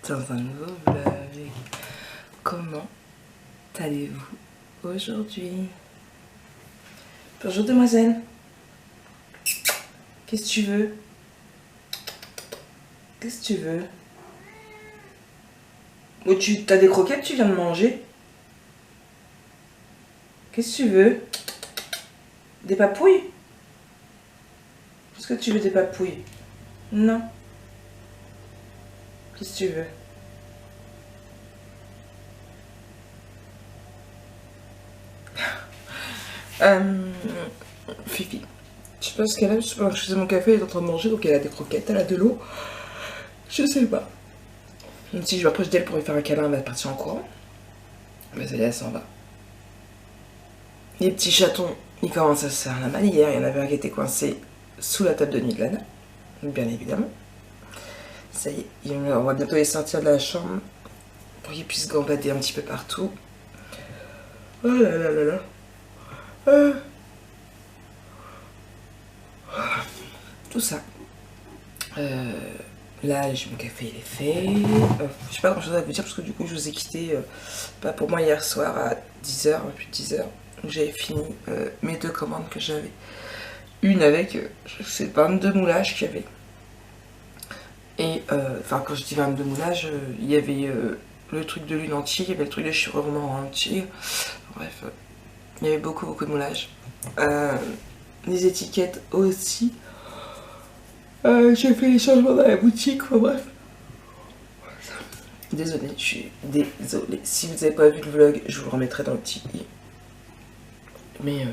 dans un nouveau vlog. Comment allez-vous aujourd'hui? Bonjour demoiselle. Qu'est-ce que tu veux? Qu'est-ce que tu veux? Oh, tu as des croquettes, tu viens de manger? Qu'est-ce que tu veux? Des papouilles? Est-ce que tu veux des papouilles? Non. Qu'est-ce que tu veux? Fifi, je sais pas ce qu'elle a, pendant que je faisais mon café, elle est en train de manger, donc elle a des croquettes, elle a de l'eau. Je sais pas. Même si je m'approche d'elle pour lui faire un câlin, elle va partir en courant. Mais elle s'en va. Les petits chatons, ils commencent à se faire la malle. Hier, il y en avait un qui était coincé sous la table de nuit de Lana, bien évidemment. Ça y est, on va bientôt les sortir de la chambre pour qu'ils puissent gambader un petit peu partout. Oh là là là là. Tout ça. Là, j'ai mon café, il est fait. J'ai pas grand chose à vous dire parce que du coup, je vous ai quitté pour moi hier soir à 10h, plus de 10h. J'avais fini mes deux commandes que j'avais. Une avec, c'est 22 moulages qu'il y avait. Et, enfin, quand je dis 22 moulages, il y avait le truc de lune entier, il y avait le truc de cheveux romans entier. Bref, il y avait beaucoup de moulages. Les étiquettes aussi. J'ai fait les changements dans la boutique, enfin bref. Désolée, je suis désolée. Si vous n'avez pas vu le vlog, je vous le remettrai dans le petit i. Mais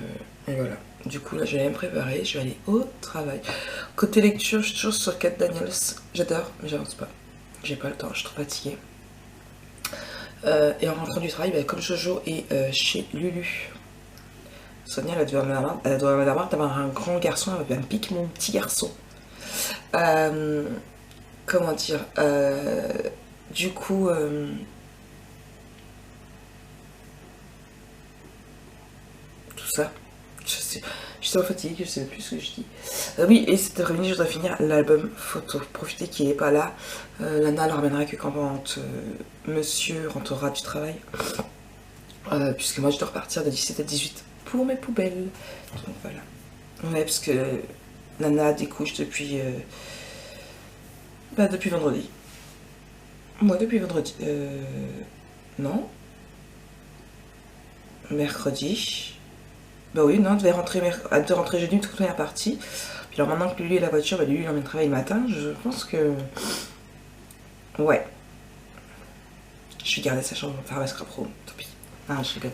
voilà. Du coup, là, je vais me préparer. Je vais aller au travail. Côté lecture, je suis toujours sur Cat Daniels. J'adore, mais j'avance pas. J'ai pas le temps, je suis trop fatiguée. Et en rentrant du travail, bah, comme Jojo est chez Lulu, Sonia, elle doit avoir marre d'avoir un grand garçon. Elle me pique mon petit garçon. Comment dire, du coup, tout ça, je suis tellement fatiguée que je sais plus ce que je dis. Oui, et cette après-midi, je dois finir l'album photo. Profitez qu'il n'est pas là. Lana le ramènera que quand monsieur rentrera du travail. Puisque moi, je dois repartir de 17 à 18 pour mes poubelles. Donc voilà. Ouais, parce que Nana découche depuis vendredi. Moi, depuis vendredi. Non. Mercredi. Bah oui, non, elle devait rentrer jeudi, toute première partie. Puis alors maintenant que Lulu est la voiture, bah Lulu l'emmène travailler le matin. Je pense que... Ouais. Je vais garder sa chambre pour faire ma scrap room. Tant pis. Ah, je rigole.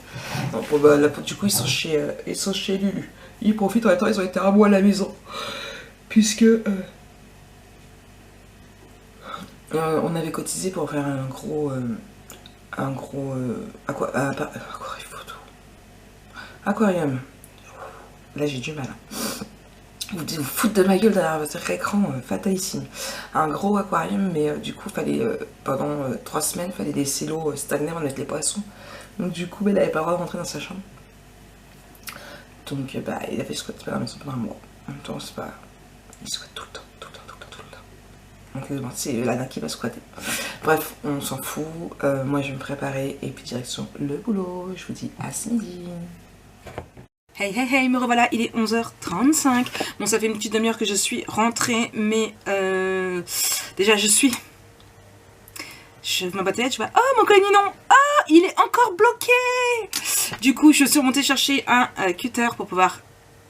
Non, bon, bah, là, du coup, ils sont chez Lulu. Ils profitent en même temps, ils ont été à moi à la maison. Puisque... on avait cotisé pour faire un gros aquarium. Là j'ai du mal. Vous foutre de ma gueule derrière votre écran, fatalissime. Un gros aquarium, mais du coup fallait pendant 3 semaines fallait laisser l'eau stagner, on mettre les poissons. Donc du coup elle avait pas le droit de rentrer dans sa chambre. Donc bah il a fait squat à la maison pendant un mois. En même temps c'est pas. Il squatte tout le temps. Donc c'est Lana qui va squatter. Bref, on s'en fout. Moi je vais me préparer et puis direction le boulot. Je vous dis à ce midi. Hey, me revoilà, il est 11h35. Bon, ça fait une petite demi-heure que je suis rentrée, mais déjà je ma batterie, tu vois. Oh, mon collinon! Oh, il est encore bloqué! Du coup, je suis remontée chercher un cutter pour pouvoir...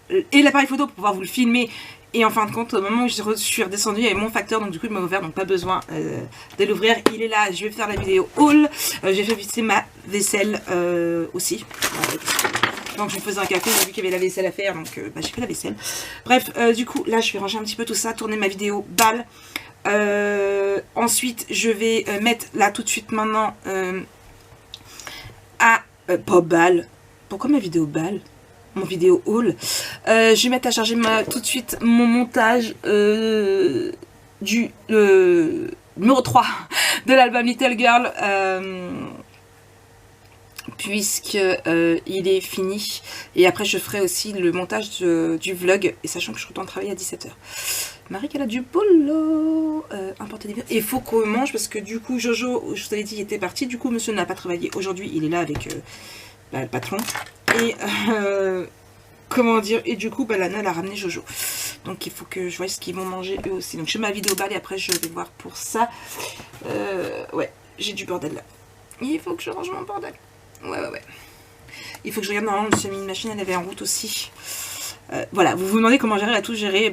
et l'appareil photo pour pouvoir vous le filmer. Et en fin de compte, au moment où je suis redescendue, il y avait mon facteur, donc du coup il m'a ouvert, donc pas besoin de l'ouvrir. Il est là, je vais faire la vidéo haul. J'ai fait visiter ma vaisselle aussi. Donc je me faisais un café, j'ai vu qu'il y avait la vaisselle à faire, donc bah, j'ai fait la vaisselle. Bref, du coup là je vais ranger un petit peu tout ça, tourner ma vidéo balle. Ensuite je vais mettre là tout de suite maintenant pas balle. Pourquoi ma vidéo balle? Mon vidéo haul. Je vais mettre à charger tout de suite mon montage du numéro 3 de l'album Little Girl. puisque il est fini. Et après je ferai aussi le montage du vlog, et sachant que je retourne travailler à 17 h. Marie qu'elle a du boulot, importer des biens. Et il faut qu'on mange parce que du coup Jojo, je vous avais dit, il était parti. Du coup monsieur n'a pas travaillé aujourd'hui, il est là avec le patron. Et comment dire, et du coup Lana elle a ramené Jojo. Donc il faut que je vois ce qu'ils vont manger eux aussi. Donc je fais ma vidéo balle et après je vais voir pour ça. Ouais, j'ai du bordel là. Il faut que je range mon bordel. Ouais. Il faut que je regarde, normalement, je me suis mis une machine, elle avait en route aussi. Voilà, vous vous demandez comment gérer, à tout gérer.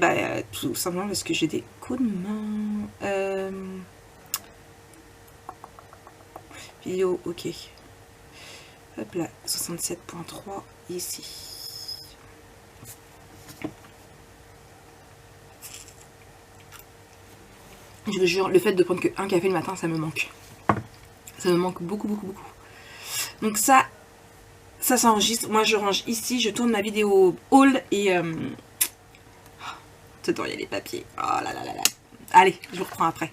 Tout simplement parce que j'ai des coups de main. Vidéo, ok. Hop là, 67.3 ici. Je vous jure, le fait de prendre qu'un café le matin, ça me manque. Ça me manque beaucoup. Donc ça s'enregistre. Moi, je range ici, je tourne ma vidéo haul et... dedans, il y a les papiers. Oh là. Allez, je vous reprends après.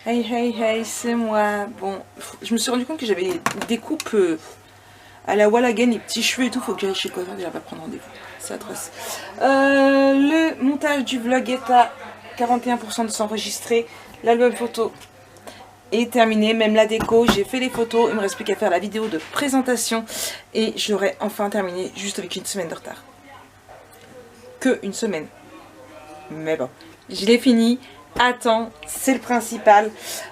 Hey, c'est moi. Bon, je me suis rendu compte que j'avais des coupes à la wall again, les petits cheveux et tout. Faut que j'aille chez le coiffeur, il va pas prendre rendez-vous. C'est atroce. Le montage du vlog est à 41% de s'enregistrer. L'album photo est terminé, même la déco, j'ai fait les photos, il me reste plus qu'à faire la vidéo de présentation et j'aurai enfin terminé juste avec une semaine de retard. Que une semaine. Mais bon, je l'ai fini, à temps, c'est le principal.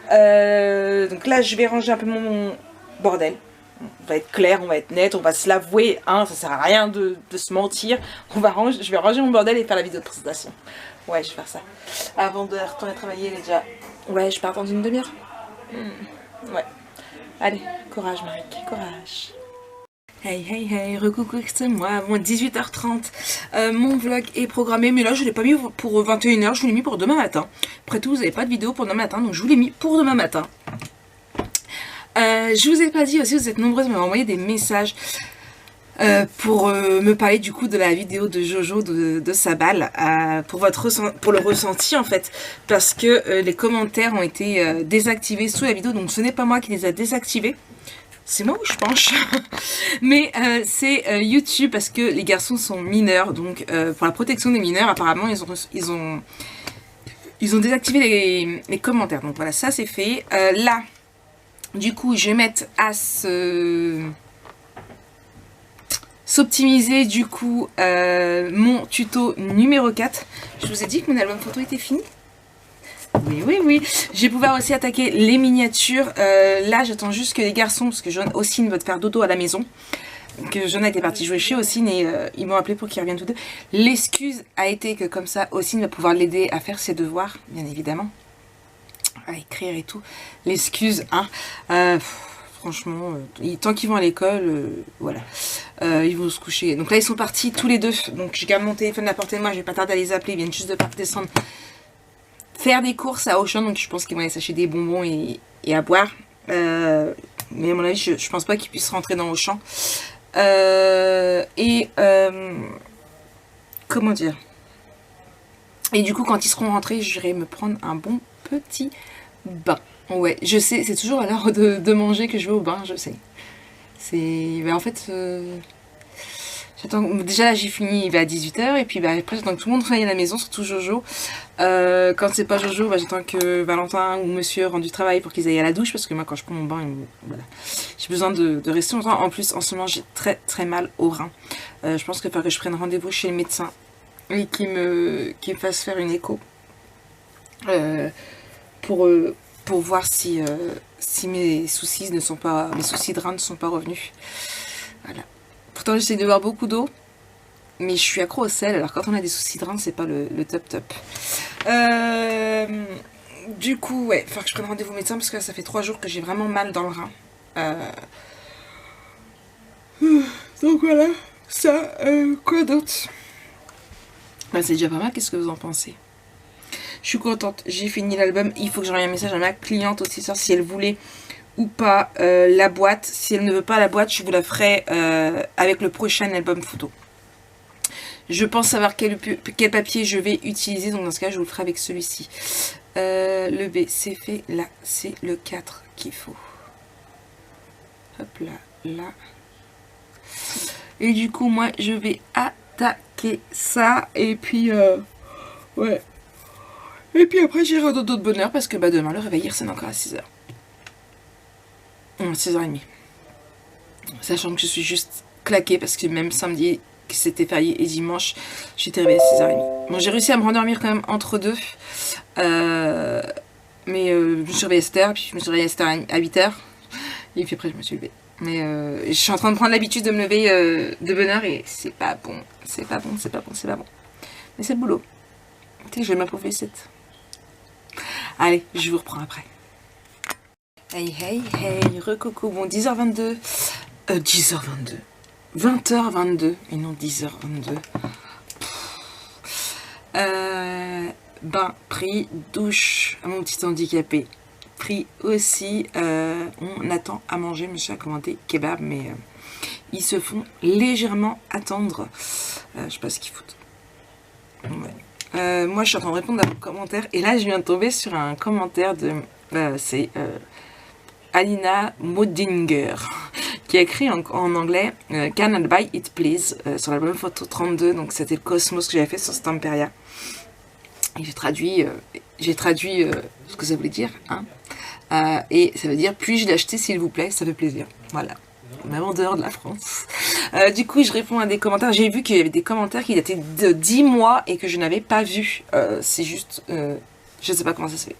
Donc là je vais ranger un peu mon bordel. On va être clair, on va être net, on va se l'avouer, hein, ça sert à rien de se mentir. Je vais ranger mon bordel et faire la vidéo de présentation. Ouais, je vais faire ça. Avant de retourner travailler, il est déjà... Ouais, je pars dans une demi-heure. Ouais. Allez, courage Marie, courage. Hey, recoucou, c'est moi. Bon, 18h30. Mon vlog est programmé, mais là je l'ai pas mis pour 21 h, je vous l'ai mis pour demain matin. Après tout, vous n'avez pas de vidéo pour demain matin, donc je vous l'ai mis pour demain matin. Je vous ai pas dit aussi, vous êtes nombreuses à m'avoir envoyé des messages pour me parler du coup de la vidéo de Jojo de sa balle, pour le ressenti en fait, parce que les commentaires ont été désactivés sous la vidéo, donc ce n'est pas moi qui les a désactivés, c'est moi où je penche, mais c'est YouTube, parce que les garçons sont mineurs, donc pour la protection des mineurs apparemment ils ont désactivé les commentaires, donc voilà, ça c'est fait. Là du coup je vais mettre à s'optimiser du coup mon tuto numéro 4. Je vous ai dit que mon album photo était fini. Oui. Je vais pouvoir aussi attaquer les miniatures. Là j'attends juste que les garçons, parce que Ossine va faire dodo à la maison. Donc Jonah était parti jouer chez Ossine et ils m'ont appelé pour qu'ils reviennent tous deux. L'excuse a été que comme ça Ossine va pouvoir l'aider à faire ses devoirs, bien évidemment. À écrire et tout. L'excuse, hein. Franchement, tant qu'ils vont à l'école, voilà, ils vont se coucher. Donc là, ils sont partis tous les deux. Donc je garde mon téléphone à portée de moi, je vais pas tarder à les appeler. Ils viennent juste de descendre faire des courses à Auchan. Donc je pense qu'ils vont aller s'acheter des bonbons et à boire. Mais à mon avis, je pense pas qu'ils puissent rentrer dans Auchan. Comment dire? Et du coup, quand ils seront rentrés, j'irai me prendre un bon petit bain. Ouais, je sais, c'est toujours à l'heure de manger que je vais au bain, je sais. C'est... en fait, j'attends... Déjà là, j'ai fini, il va à 18 h. Et puis après, j'attends que tout le monde travaille à la maison, surtout Jojo. Quand c'est pas Jojo, j'attends que Valentin ou Monsieur rendent du travail pour qu'ils aillent à la douche. Parce que moi, quand je prends mon bain, voilà, j'ai besoin de rester longtemps. En plus, en ce moment, j'ai très mal au rein. Je pense qu'il faudra que je prenne rendez-vous chez le médecin. Et qu'il me fasse faire une écho. Pour voir si mes soucis de rein ne sont pas revenus. Voilà. Pourtant j'essaie de boire beaucoup d'eau, mais je suis accro au sel, alors quand on a des soucis de rein, c'est pas le top. Du coup, ouais, il faut que je prenne rendez-vous au médecin, parce que là, ça fait 3 jours que j'ai vraiment mal dans le rein. Donc voilà, ça, quoi d'autre? C'est déjà pas mal, qu'est-ce que vous en pensez? Je suis contente, j'ai fini l'album. Il faut que j'envoie un message à ma cliente aussi, savoir si elle voulait ou pas la boîte. Si elle ne veut pas la boîte, je vous la ferai avec le prochain album photo. Je pense savoir quel papier je vais utiliser, donc dans ce cas, je vous le ferai avec celui-ci. Le B, c'est fait. Là, c'est le 4 qu'il faut. Hop là, là. Et du coup, moi, je vais attaquer ça. Et puis, ouais. Et puis après, j'irai au dodo de bonne heure parce que bah, demain, le réveil, il sonne encore à 6h. 6h30. Sachant que je suis juste claquée parce que même samedi, que c'était férié, et dimanche, j'étais réveillée à 6h30. Bon, j'ai réussi à me rendormir quand même entre deux. Mais je me suis réveillée à 7h, puis je me suis réveillée à 8h. Et puis après, je me suis levée. Mais je suis en train de prendre l'habitude de me lever de bonne heure et c'est pas bon. C'est pas bon, c'est pas bon, c'est pas bon. Mais c'est le boulot. Tu sais, je vais m'approuver cette. Allez, je vous reprends après. Hey, hey, hey, recoucou. Bon, 10h22. 10h22. 20h22. Et non, 10h22. Bain pris, douche à mon petit handicapé pris aussi. On attend à manger. Monsieur a commandé kebab, mais ils se font légèrement attendre. Je sais pas ce qu'ils foutent. Ouais. Moi, je suis en train de répondre à vos commentaires. Et là, je viens de tomber sur un commentaire de... c'est Alina Modinger qui a écrit en anglais Can I buy it please sur l'album photo 32. Donc, c'était le Cosmos que j'avais fait sur Stamperia. Et j'ai traduit ce que ça voulait dire. Hein. Et ça veut dire puis-je l'acheter s'il vous plaît, ça fait plaisir. Voilà. Même en dehors de la France. Du coup, je réponds à des commentaires. J'ai vu qu'il y avait des commentaires qui dataient de 10 mois et que je n'avais pas vu. C'est juste... je ne sais pas comment ça se fait.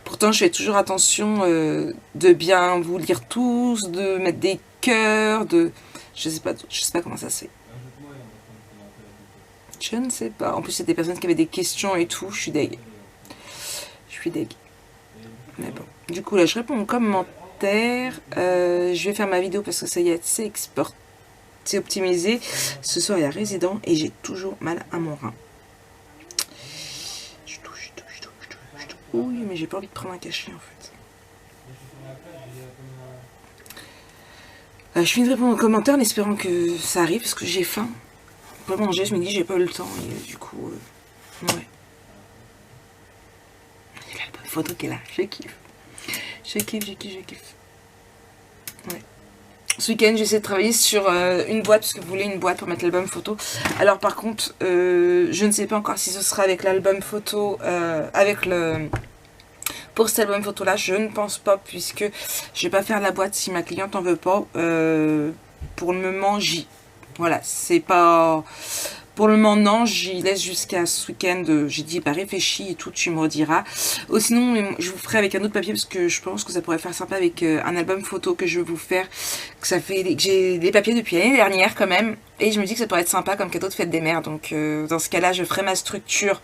Pourtant, je fais toujours attention de bien vous lire tous, de mettre des cœurs, de... Je sais pas comment ça se fait. Je ne sais pas. En plus, c'est des personnes qui avaient des questions et tout. Je suis deg. Mais bon. Du coup, là, je réponds aux commentaires. Je vais faire ma vidéo parce que ça y est, c'est exporté, c'est optimisé. Ce soir, il y a résident et j'ai toujours mal à mon rein. Je touche. Oui, mais j'ai pas envie de prendre un cachet en fait. Je finis de répondre aux commentaires en espérant que ça arrive parce que j'ai faim. Pour manger, je me dis j'ai pas eu le temps et du coup, ouais. Il y a l'album photo qui est là, je kiffe. Je kiffe. Ouais. Ce week-end, j'essaie de travailler sur une boîte parce que vous voulez une boîte pour mettre l'album photo. Alors par contre, je ne sais pas encore si ce sera avec l'album photo, pour cet album photo là, je ne pense pas puisque je vais pas faire la boîte si ma cliente en veut pas. Pour le moment, voilà, c'est pas... Pour le moment, non, j'y laisse jusqu'à ce week-end. J'ai dit, bah réfléchis et tout, tu me rediras. Ou sinon, je vous ferai avec un autre papier parce que je pense que ça pourrait faire sympa avec un album photo que je vais vous faire. Que j'ai des papiers depuis l'année dernière quand même. Et je me dis que ça pourrait être sympa comme cadeau de fête des mères. Donc, dans ce cas-là, je ferai ma structure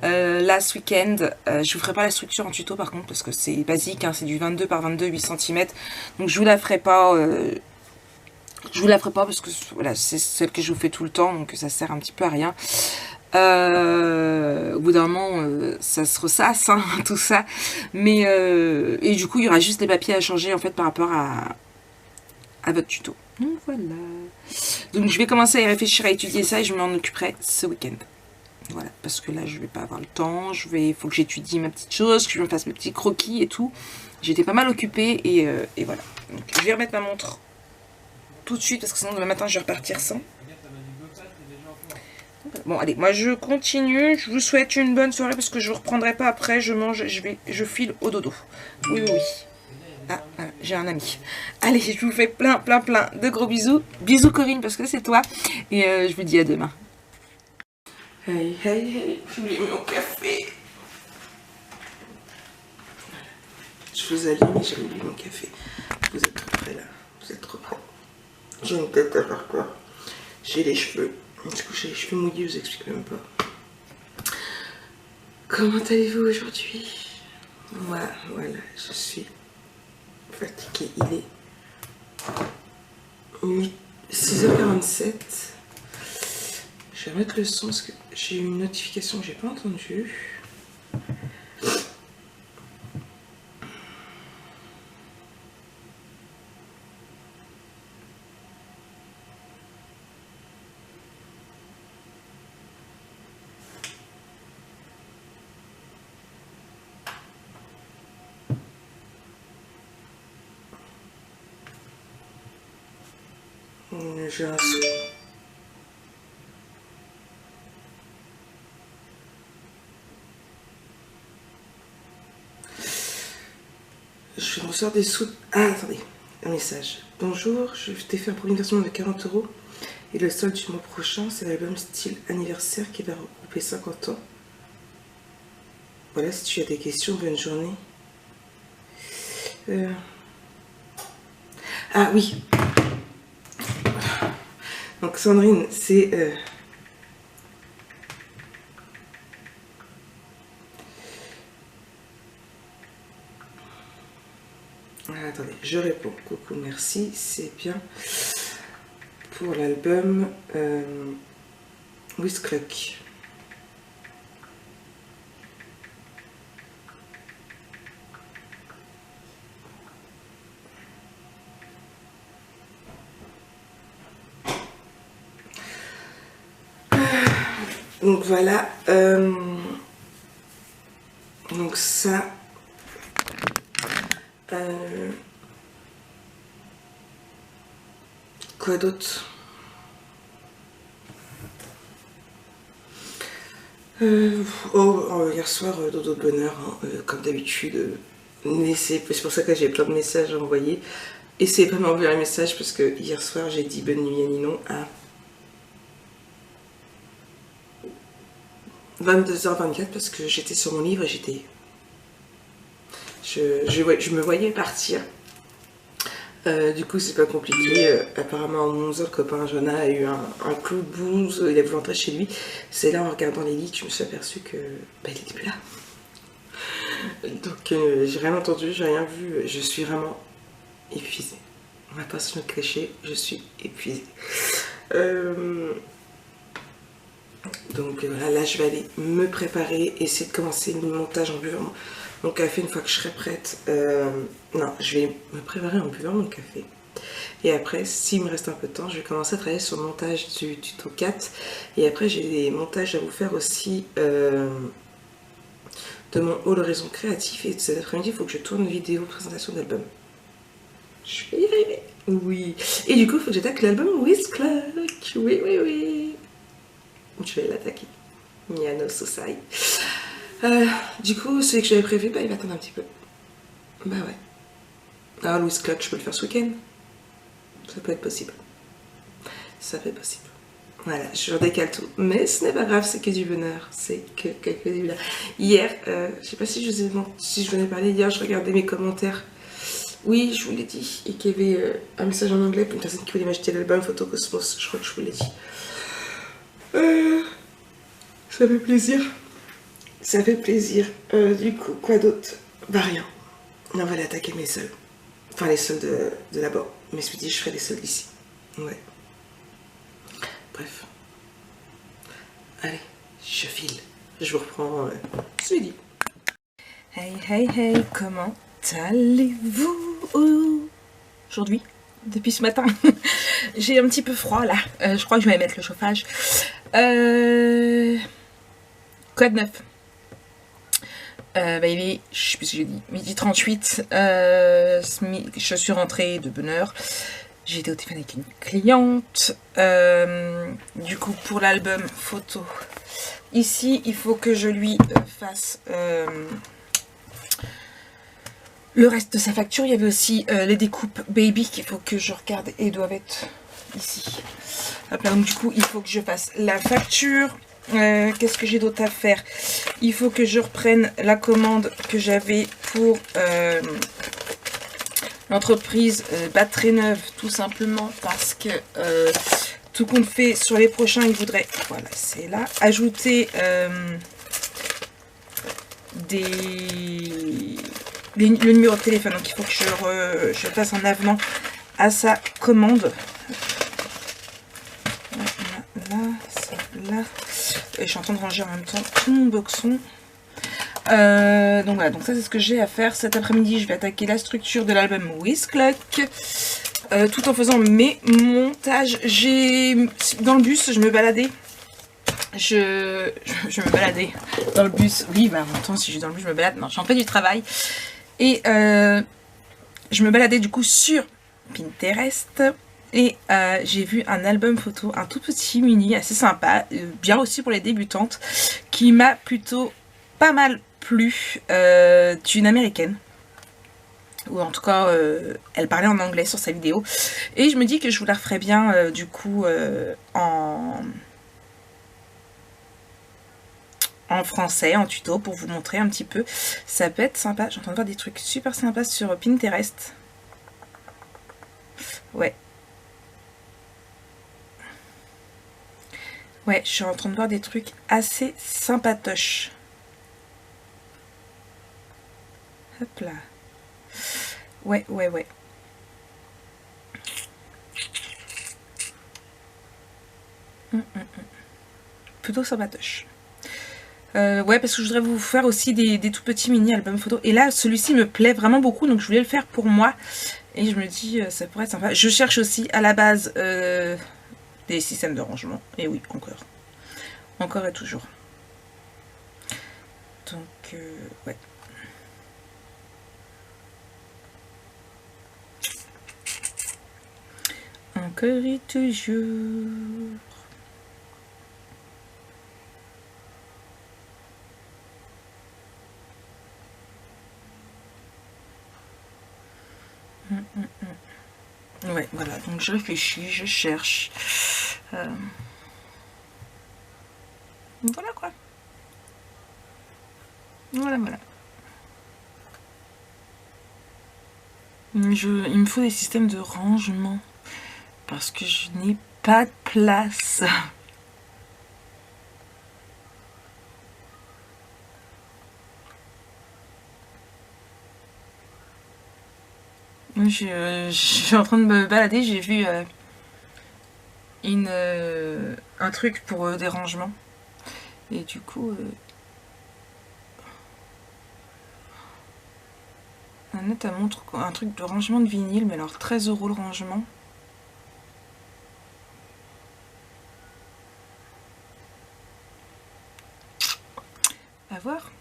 là ce week-end. Je vous ferai pas la structure en tuto par contre parce que c'est basique. Hein, c'est du 22 par 22, 8 cm. Donc, je vous la ferai pas... je vous la ferai pas parce que voilà, c'est celle que je vous fais tout le temps, donc ça sert un petit peu à rien. Au bout d'un moment, ça se ressasse, hein, tout ça. Mais et du coup, il y aura juste les papiers à changer en fait par rapport à votre tuto. Donc voilà. Donc je vais commencer à y réfléchir, à étudier ça et je m'en occuperai ce week-end. Voilà, parce que là, je vais pas avoir le temps. Faut que j'étudie ma petite chose, que je me fasse mes petits croquis et tout. J'étais pas mal occupée et voilà. Donc je vais remettre ma montre tout de suite parce que sinon demain matin je vais repartir sans. Bon allez, moi je continue, je vous souhaite une bonne soirée parce que je ne reprendrai pas après, je mange, je file au dodo. Oui. Ah, voilà, j'ai un ami. Allez, je vous fais plein de gros bisous. Bisous Corinne parce que c'est toi. Et je vous dis à demain. Hey, j'ai oublié mon café. Je vous allume et j'ai oublié mon café. Vous êtes trop près là, vous êtes trop près. J'ai une tête à faire quoi. J'ai les cheveux. Du coup, j'ai les cheveux mouillés, je vous explique même pas. Comment allez-vous aujourd'hui? Voilà, je suis fatiguée. Il est 6h47. Je vais remettre le son parce que j'ai eu une notification que j'ai pas entendue. J'ai un sou. Je me sors des sous. Ah, attendez, un message. Bonjour, je t'ai fait un premier versement de 40 € et le solde du mois prochain, c'est l'album style anniversaire qui va regrouper 50 ans. Voilà, si tu as des questions, bonne journée. Ah oui. Donc Sandrine, c'est... Attendez, je réponds. Coucou, merci, c'est bien pour l'album With Clock. Donc voilà, donc ça, quoi d'autre? Hier soir, dodo de bonheur, hein, comme d'habitude, c'est pour ça que j'ai plein de messages à envoyer. Essayez pas de m'envoyer un message parce que hier soir j'ai dit bonne nuit à Ninon à 22h24 parce que j'étais sur mon livre et j'étais... Je me voyais partir. Du coup c'est pas compliqué. Apparemment à 11h le copain Jonah a eu un coup de bouse, il a voulu rentrer chez lui. C'est là en regardant les lits que je me suis aperçue que il était plus là. Donc j'ai rien entendu, j'ai rien vu, je suis vraiment épuisée. On va pas se le cacher, je suis épuisée. Donc voilà, là je vais aller me préparer, essayer de commencer le montage en buvant mon café une fois que je serai prête. Non, je vais me préparer en buvant mon café. Et après, s'il me reste un peu de temps, je vais commencer à travailler sur le montage du tuto 4. Et après, j'ai des montages à vous faire aussi de mon haul horizon créatif. Et cet après-midi, il faut que je tourne une vidéo de présentation d'album. Je vais y arriver. Oui. Et du coup, il faut que j'attaque l'album With Clock. Oui, oui, oui. Je vais l'attaquer. Miano Sosai. Du coup, celui que j'avais prévu, il va attendre un petit peu. Bah ouais. Alors, With Clock, je peux le faire ce week-end. Ça peut être possible. Ça peut être possible. Voilà, je redécale tout. Mais ce n'est pas grave, c'est que du bonheur. C'est que du bonheur. Hier, je sais pas si je vous en ai parlé, hier, je regardais mes commentaires. Oui, je vous l'ai dit. Et qu'il y avait un message en anglais pour une personne qui voulait m'acheter l'album Photocosmos. Je crois que je vous l'ai dit. Ça fait plaisir. Ça fait plaisir. Du coup, quoi d'autre? Bah rien. On va aller attaquer mes soldes. Enfin, les soldes de là-bas. Mais je me dis, je ferai les soldes ici. Ouais. Bref. Allez, je file. Je vous reprends ce midi. Hey, hey, hey, comment allez-vous aujourd'hui? Depuis ce matin. J'ai un petit peu froid là. Je crois que je vais mettre le chauffage. Quoi de neuf? Il est, je sais plus ce que j'ai dit, midi 38. Je suis rentrée de bonne heure. J'ai été au téléphone avec une cliente. Du coup, pour l'album photo, ici, il faut que je lui fasse le reste de sa facture. Il y avait aussi les découpes baby qu'il faut que je regarde et doivent être ici. Donc du coup, il faut que je fasse la facture. Qu'est-ce que j'ai d'autre à faire? Il faut que je reprenne la commande que j'avais pour l'entreprise Batterie Neuve, tout simplement parce que tout compte fait sur les prochains, il voudrait, voilà, c'est là, ajouter le numéro de téléphone. Donc il faut que je fasse un avenant à sa commande. Là. Et je suis en train de ranger en même temps tout mon boxon. Donc voilà, donc ça c'est ce que j'ai à faire. Cet après-midi, je vais attaquer la structure de l'album With Clock. Tout en faisant mes montages. Dans le bus, je me baladais. Je me baladais dans le bus. Oui, bah en même temps, si je suis dans le bus, je me balade. Non, je suis en plein du travail. Et je me baladais du coup sur Pinterest. Et j'ai vu un album photo, un tout petit mini, assez sympa, bien aussi pour les débutantes, qui m'a plutôt pas mal plu, d'une américaine. Ou en tout cas, elle parlait en anglais sur sa vidéo. Et je me dis que je vous la referai bien, du coup, en français, en tuto, pour vous montrer un petit peu. Ça peut être sympa. J'ai en train de voir des trucs super sympas sur Pinterest. Ouais. Ouais, je suis en train de voir des trucs assez sympatoches. Hop là. Ouais. Plutôt sympatoche. Ouais, parce que je voudrais vous faire aussi des tout petits mini albums photos. Et là, celui-ci me plaît vraiment beaucoup, donc je voulais le faire pour moi. Et je me dis, ça pourrait être sympa. Je cherche aussi à la base des systèmes de rangement. Et oui, encore. Encore et toujours. Donc, ouais. Encore et toujours. Ouais, voilà, donc je réfléchis, je cherche. Voilà quoi. Voilà. Il me faut des systèmes de rangement. Parce que je n'ai pas de place. Je suis en train de me balader, j'ai vu un truc pour des rangements. Et du coup... Annette, elle montre un truc de rangement de vinyle, mais alors 13 € le rangement. À voir.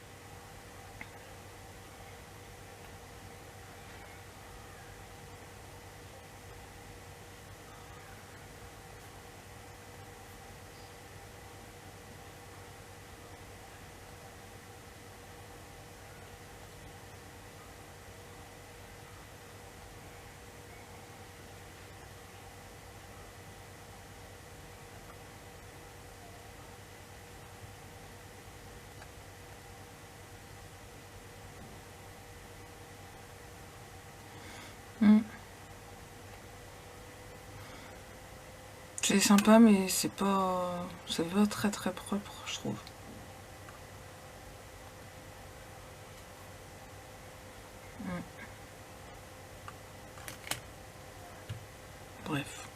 C'est sympa, mais c'est pas très propre, je trouve. Bref.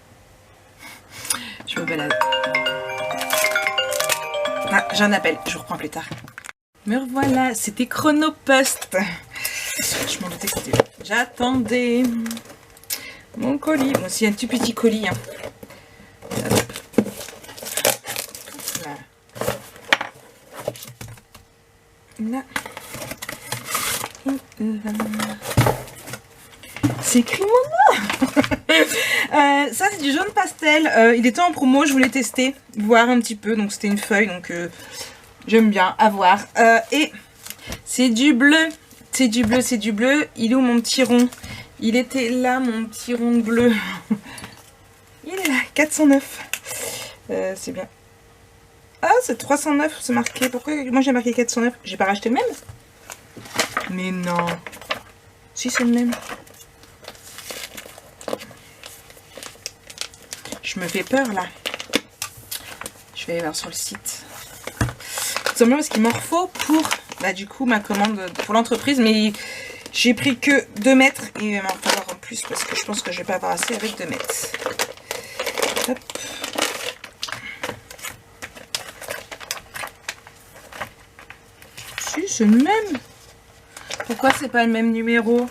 Je me balade. Ah, j'ai un appel, je vous reprends plus tard. Me revoilà, c'était Chronopost. Je m'en doutais que c'était là. J'attendais mon colis. Bon, c'est un tout petit colis. Hein. Là. C'est écrit mon nom. Ça c'est du jaune pastel, il était en promo, je voulais tester, voir un petit peu, donc c'était une feuille, donc j'aime bien, à voir. Et c'est du bleu, c'est du bleu, il est où mon petit rond? Il était là mon petit rond bleu. Il est là, 409. C'est bien. Ah, c'est 309, c'est marqué. Pourquoi moi j'ai marqué 409? J'ai pas racheté le même? Mais non. Si, c'est le même. Je me fais peur là. Je vais aller voir sur le site. Tout simplement parce qu'il m'en faut pour du coup ma commande pour l'entreprise. Mais j'ai pris que 2 mètres. Et il va m'en falloir en plus parce que je pense que je vais pas avoir assez avec 2 mètres. Hop. Si, c'est le même. Pourquoi c'est pas le même numéro?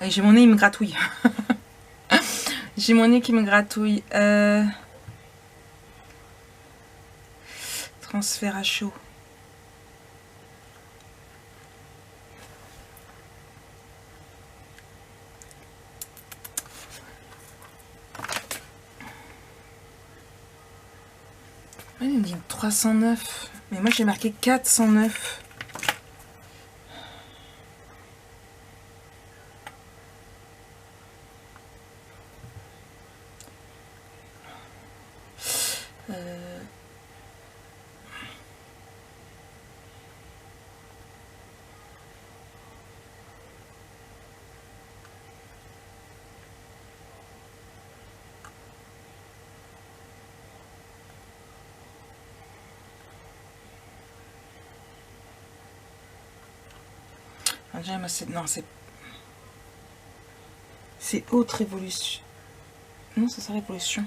J'ai mon nez, il me gratouille. J'ai mon nez qui me gratouille. Transfert à chaud. Ouais, il me dit 309. Mais moi j'ai marqué 409. Non, c'est Haute Révolution. Non, c'est ça, Révolution.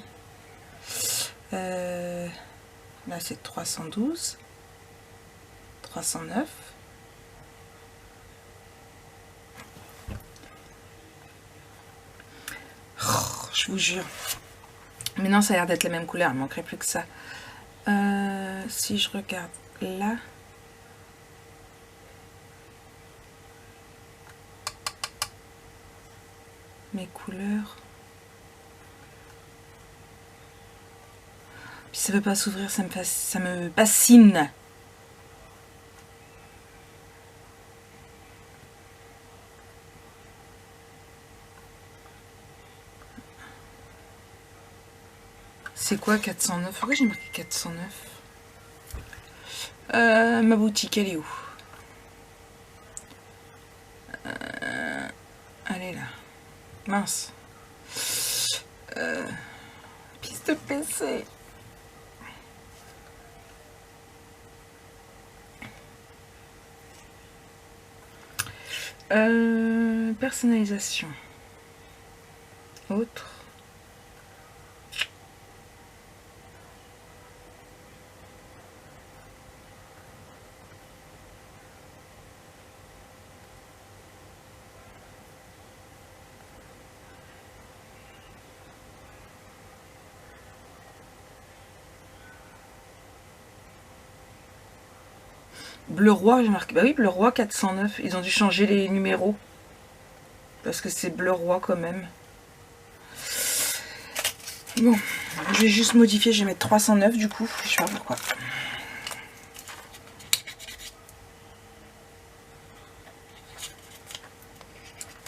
Là, c'est 312. 309. Oh, je vous jure. Mais non, ça a l'air d'être la même couleur. Il manquerait plus que ça. Si je regarde là... mes couleurs. Puis ça veut pas s'ouvrir, ça me fascine. C'est quoi 409? Pourquoi j'ai marqué 409? Ma boutique, elle est où? Elle est là. Mince. Piste PC. Personnalisation. Autre. Bleu Roi, j'ai marqué. Bah oui, Bleu Roi 409. Ils ont dû changer les numéros. Parce que c'est Bleu Roi quand même. Bon, je vais juste modifier. Je vais mettre 309 du coup. Je sais pas pourquoi.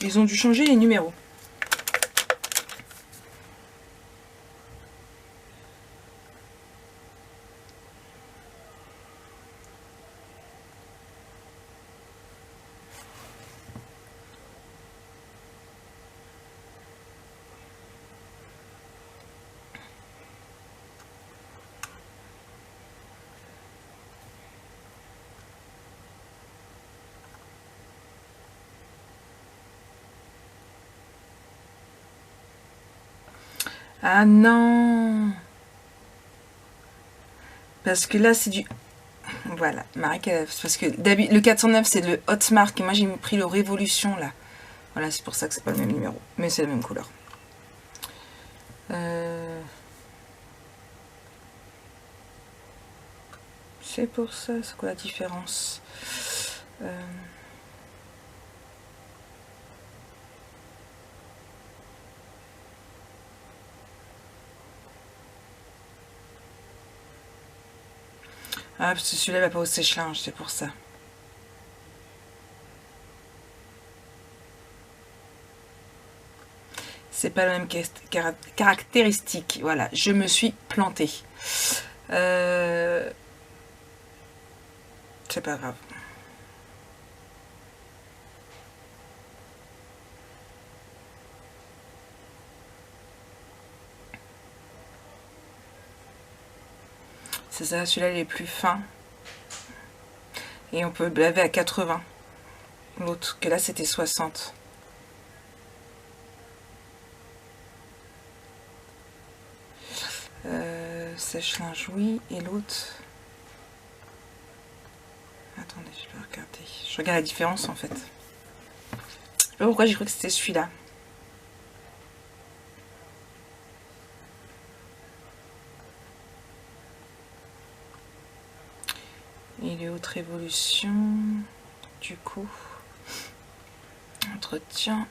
Ils ont dû changer les numéros. Ah non! Parce que là, c'est du... Voilà, Marie, parce que le 409, c'est le Hotmark. Et moi, j'ai pris le Révolution, là. Voilà, c'est pour ça que c'est pas le même numéro. Mais c'est la même couleur. C'est pour ça, c'est quoi la différence? Ah, parce que celui-là va pas au sèche-linge, c'est pour ça. C'est pas la même caractéristique. Voilà, je me suis plantée. C'est pas grave. C'est ça, celui-là il est plus fin. Et on peut laver à 80. L'autre, que là c'était 60. Sèche-linge, oui. Et l'autre... Attendez, je vais regarder. Je regarde la différence en fait. Je sais pas pourquoi j'ai cru que c'était celui-là. Et les Haute Révolution, du coup, entretien.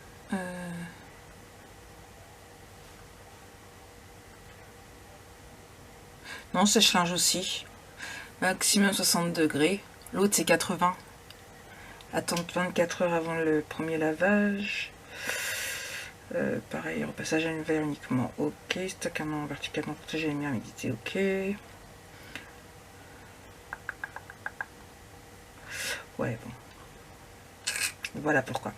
Non, sèche-linge aussi. Maximum 60 degrés. L'autre c'est 80. Attendre 24 heures avant le premier lavage. Pareil, repassage à une verre uniquement. Ok. Stock un an verticalement protégé, lumière, humidité. Ok. Ouais, bon. Voilà pourquoi.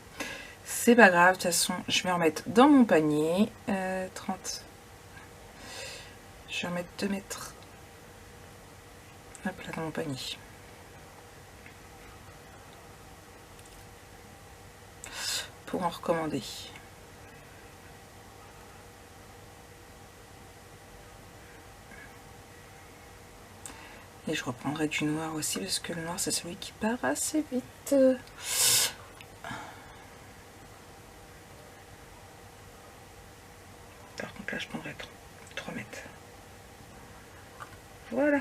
C'est pas grave, de toute façon, je vais en mettre dans mon panier. 30. Je vais en mettre 2 mètres. Hop là, dans mon panier. Pour en recommander. Et je reprendrai du noir aussi, parce que le noir, c'est celui qui part assez vite. Par contre, là, je prendrai 3 mètres. Voilà.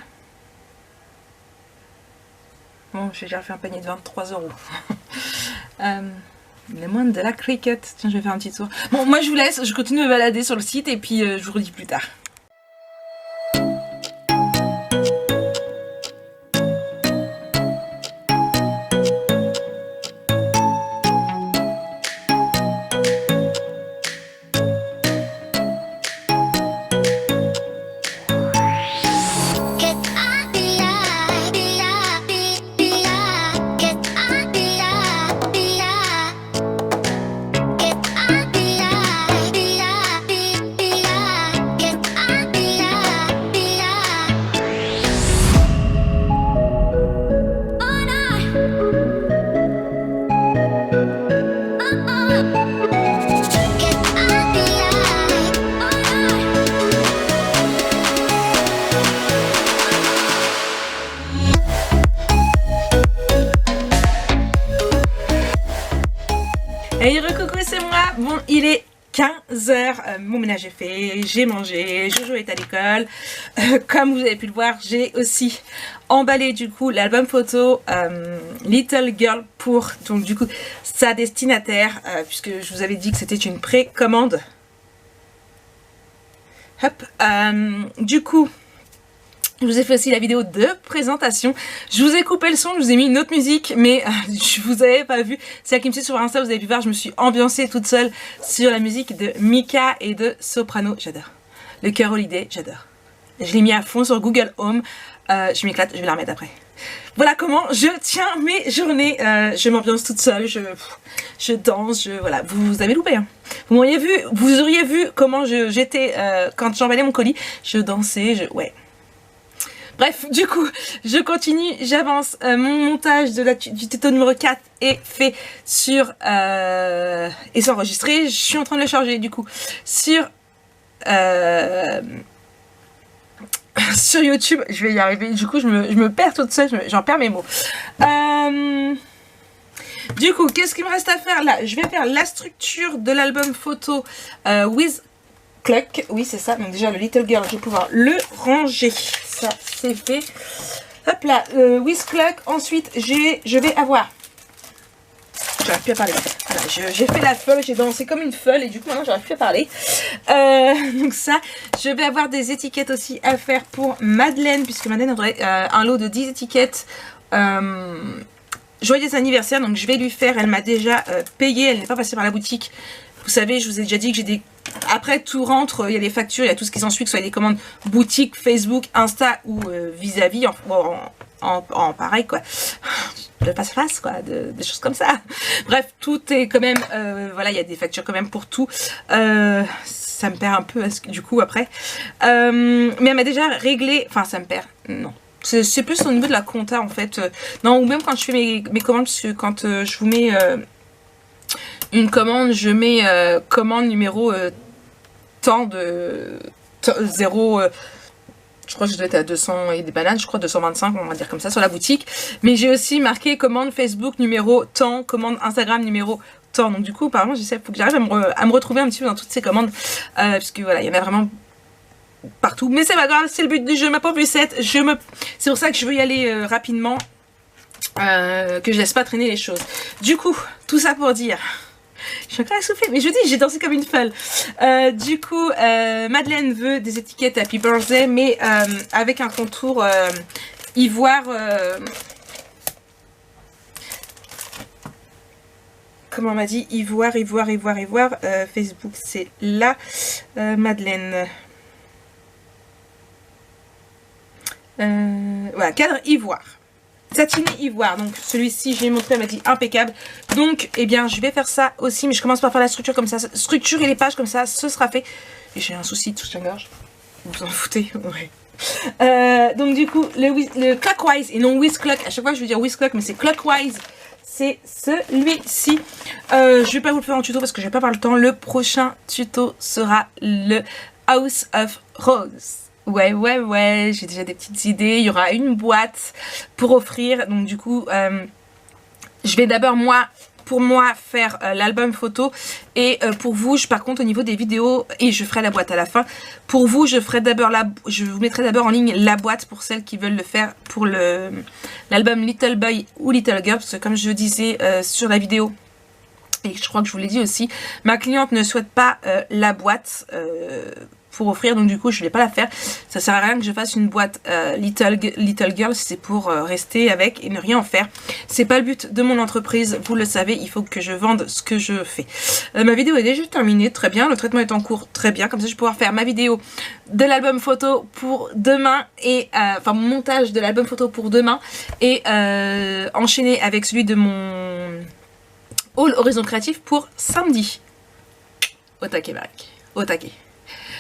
Bon, j'ai déjà fait un panier de 23 €. Il est moins de la cricket. Tiens, je vais faire un petit tour. Bon, moi, je vous laisse. Je continue de me balader sur le site et puis je vous redis plus tard. Hey recoucou, c'est moi. Bon, il est 15 h, mon ménage est fait, j'ai mangé, Jojo est à l'école. Comme vous avez pu le voir, j'ai aussi emballé du coup l'album photo Little Girl pour donc du coup sa destinataire, puisque je vous avais dit que c'était une précommande. Hop, du coup, je vous ai fait aussi la vidéo de présentation. Je vous ai coupé le son, je vous ai mis une autre musique, mais je vous avais pas vu. C'est là qui me suit sur Insta, vous avez pu voir, je me suis ambiancée toute seule sur la musique de Mika et de Soprano. J'adore. Le cœur Holiday, j'adore. Je l'ai mis à fond sur Google Home. Je m'éclate, je vais la remettre après. Voilà comment je tiens mes journées. Je m'ambiance toute seule, je danse, voilà. Vous avez loupé, hein. Vous auriez vu comment j'étais quand j'emballais mon colis. Je dansais, ouais. Bref, du coup, je continue, j'avance. Mon montage du tuto numéro 4 est fait sur... et c'est enregistré. Je suis en train de le charger, du coup, sur YouTube. Je vais y arriver. Du coup, je me perds toute seule. J'en perds mes mots. Du coup, qu'est-ce qu'il me reste à faire là? Je vais faire la structure de l'album photo with Cluck. Oui, c'est ça. Donc déjà, le Little Girl, je vais pouvoir le ranger. Ça, c'est fait. Hop là, with Cluck. Ensuite, je vais avoir... J'arrive plus à parler. Voilà, j'ai fait la folle, j'ai dansé comme une folle et du coup, maintenant, j'arrive plus à parler. Donc ça, je vais avoir des étiquettes aussi à faire pour Madeleine, puisque Madeleine aurait un lot de 10 étiquettes. Joyeux anniversaire, donc je vais lui faire, elle m'a déjà payé, elle n'est pas passée par la boutique. Vous savez, je vous ai déjà dit que j'ai des... Après, tout rentre, il y a les factures, il y a tout ce qui s'ensuit, que ce soit des commandes boutique, Facebook, Insta ou vis-à-vis, en pareil, quoi. De passe-face, quoi, des choses comme ça. Bref, tout est quand même... voilà, il y a des factures quand même pour tout. Ça me perd un peu, du coup, après. Mais elle m'a déjà réglé... Enfin, ça me perd... Non. C'est plus au niveau de la compta, en fait. Non, ou même quand je fais mes commandes, parce que quand je vous mets... une commande, je mets commande numéro tant de 0, je crois que je dois être à 200 et des bananes, je crois 225, on va dire comme ça sur la boutique. Mais j'ai aussi marqué commande Facebook numéro tant, commande Instagram numéro tant. Donc du coup, apparemment, j'essaie, faut que j'arrive à me retrouver un petit peu dans toutes ces commandes, parce que voilà, il y en a vraiment partout. Mais c'est pas grave, c'est le but du jeu, ma pauvre Lucette. C'est pour ça que je veux y aller rapidement, que je laisse pas traîner les choses. Du coup, tout ça pour dire Je suis encore essoufflée, mais je vous dis, j'ai dansé comme une folle. Du coup, Madeleine veut des étiquettes Happy Birthday, mais avec un contour ivoire. Comment on m'a dit, ivoire. Facebook, c'est là. Madeleine. Voilà, cadre ivoire. Satiné ivoire. Donc celui-ci, j'ai montré, elle m'a dit impeccable. Donc, eh bien, je vais faire ça aussi. Mais je commence par faire la structure comme ça. Structure et les pages comme ça, ce sera fait. Et j'ai un souci de soutien-gorge. Vous vous en foutez? Ouais. Donc du coup, le clockwise et non whiz clock. À chaque fois, je veux dire whiz clock, mais c'est clockwise. C'est celui-ci. Je vais pas vous le faire en tuto parce que je vais pas avoir le temps. Le prochain tuto sera le House of Rose. Ouais, j'ai déjà des petites idées. Il y aura une boîte pour offrir. Donc du coup, je vais d'abord pour moi faire l'album photo et pour vous, par contre au niveau des vidéos, et je ferai la boîte à la fin, pour vous je vous mettrai d'abord en ligne la boîte pour celles qui veulent le faire pour l'album Little Boy ou Little Girl, parce que comme je disais sur la vidéo, et je crois que je vous l'ai dit aussi, ma cliente ne souhaite pas la boîte pour offrir, donc du coup je ne vais pas la faire. Ça sert à rien que je fasse une boîte Little Girl si c'est pour rester avec et ne rien en faire. C'est pas le but de mon entreprise, vous le savez, il faut que je vende ce que je fais. Ma vidéo est déjà terminée, très bien, le traitement est en cours, très bien, comme ça je vais pouvoir faire ma vidéo de l'album photo pour demain et enfin mon montage de l'album photo pour demain et enchaîner avec celui de mon haul Horizon Créatif pour samedi. Au taquet Marek, au taquet.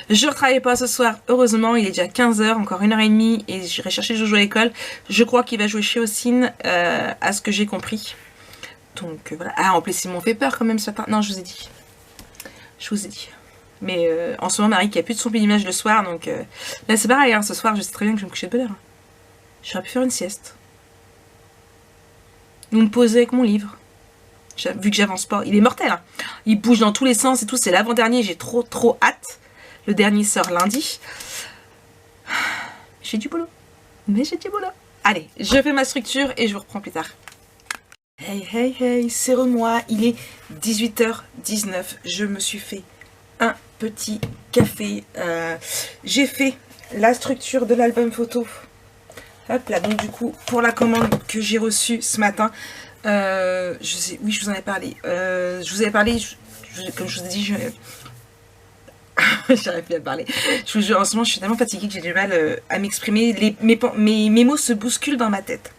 Je ne retravaille pas ce soir, heureusement, il est déjà 15 h, encore 1h30 et j'irai chercher Jojo à l'école. Je crois qu'il va jouer chez Ossine, à ce que j'ai compris. Donc voilà. Ah, en plus, ils m'ont fait peur quand même ce matin. Non, je vous ai dit. Je vous ai dit. Mais en ce moment, Marie qui a plus de son d'image le soir, donc là c'est pareil, hein, ce soir, je sais très bien que je vais me coucher de bonne heure. Hein. J'aurais pu faire une sieste. Ou me poser avec mon livre. Vu que j'avance pas. Il est mortel, hein. Il bouge dans tous les sens et tout, c'est l'avant-dernier, j'ai trop hâte. Le dernier sort lundi. J'ai du boulot. Mais j'ai du boulot. Allez, je fais ma structure et je vous reprends plus tard. Hey, c'est moi. Il est 18h19. Je me suis fait un petit café. J'ai fait la structure de l'album photo. Hop là, donc du coup, pour la commande que j'ai reçue ce matin, oui, je vous en ai parlé. Je vous avais parlé, comme je vous ai dit, j'arrive plus à parler. Je vous jure, en ce moment, je suis tellement fatiguée que j'ai du mal à m'exprimer. Mes mots se bousculent dans ma tête.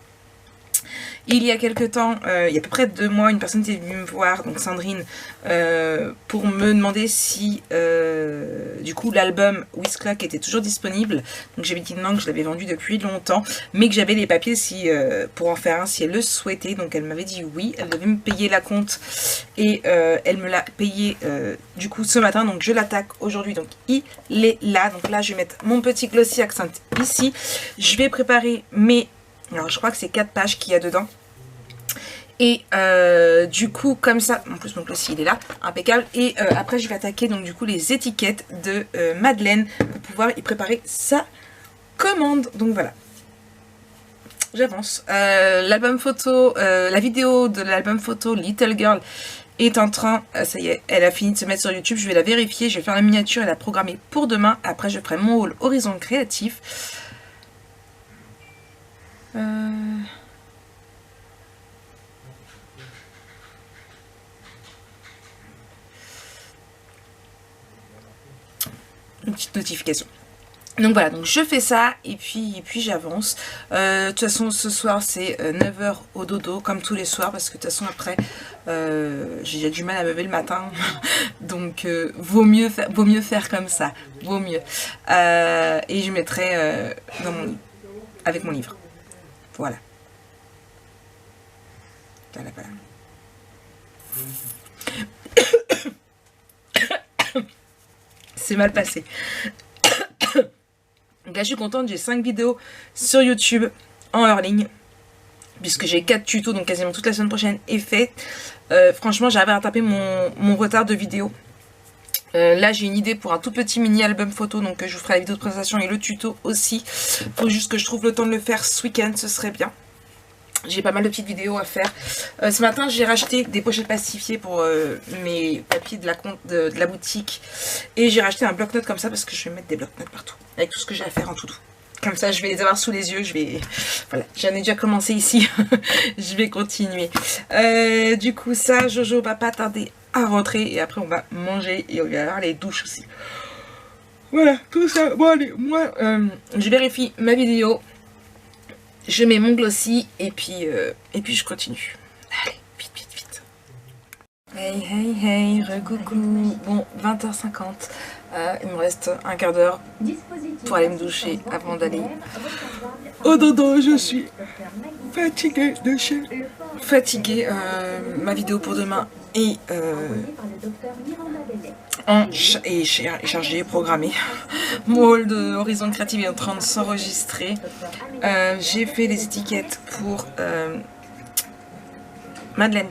Il y a quelques temps, il y a à peu près 2 mois, une personne était venue me voir, donc Sandrine, pour me demander si, du coup, l'album Whisklock était toujours disponible. Donc j'avais dit non, que je l'avais vendu depuis longtemps, mais que j'avais les papiers pour en faire un si elle le souhaitait. Donc elle m'avait dit oui, elle devait me payer la compte et elle me l'a payé du coup ce matin. Donc je l'attaque aujourd'hui, donc il est là. Donc là, je vais mettre mon petit glossy accent ici. Je vais préparer mes... Alors je crois que c'est 4 pages qu'il y a dedans. Et du coup comme ça, en plus mon glossy il est là, impeccable. Et après je vais attaquer donc du coup les étiquettes de Madeleine pour pouvoir y préparer sa commande. Donc voilà, j'avance. L'album photo, la vidéo de l'album photo Little Girl est en train, ça y est, elle a fini de se mettre sur YouTube. Je vais la vérifier, je vais faire la miniature et la programmer pour demain. Après je ferai mon haul Horizon Créatif. Une petite notification. Donc voilà, donc je fais ça et puis j'avance. De toute façon ce soir c'est 9 h au dodo comme tous les soirs parce que de toute façon après j'ai déjà du mal à me lever le matin. Donc vaut mieux faire comme ça, vaut mieux. Et je mettrai dans mon lit avec mon livre. Voilà. Voilà. C'est mal passé. Donc là je suis contente, j'ai 5 vidéos sur YouTube en hors ligne. Puisque j'ai 4 tutos, donc quasiment toute la semaine prochaine est faite. Franchement j'arrive à rattraper mon retard de vidéo. Là j'ai une idée pour un tout petit mini album photo, donc je vous ferai la vidéo de présentation et le tuto aussi. Faut juste que je trouve le temps de le faire ce week-end, ce serait bien. J'ai pas mal de petites vidéos à faire. Ce matin, j'ai racheté des pochettes plastifiées pour mes papiers de la boutique. Et j'ai racheté un bloc-notes comme ça parce que je vais mettre des bloc-notes partout. Avec tout ce que j'ai à faire en tout. Comme ça, je vais les avoir sous les yeux. Voilà, j'en ai déjà commencé ici. Je vais continuer. Du coup, ça, Jojo va pas tarder à rentrer. Et après, on va manger et on va avoir les douches aussi. Voilà, tout ça. Bon, allez, moi, je vérifie ma vidéo. Je mets mon glossy et puis je continue. Allez, vite, vite, vite. Hey, hey, hey, re-coucou. Bon, 20h50. Il me reste un quart d'heure pour aller me doucher avant d'aller au dodo. Je suis fatiguée de chez... Fatiguée. Ma vidéo pour demain est chargée, programmée. Mon haul de Horizon Créative est en train de s'enregistrer. J'ai fait les étiquettes pour Madeleine,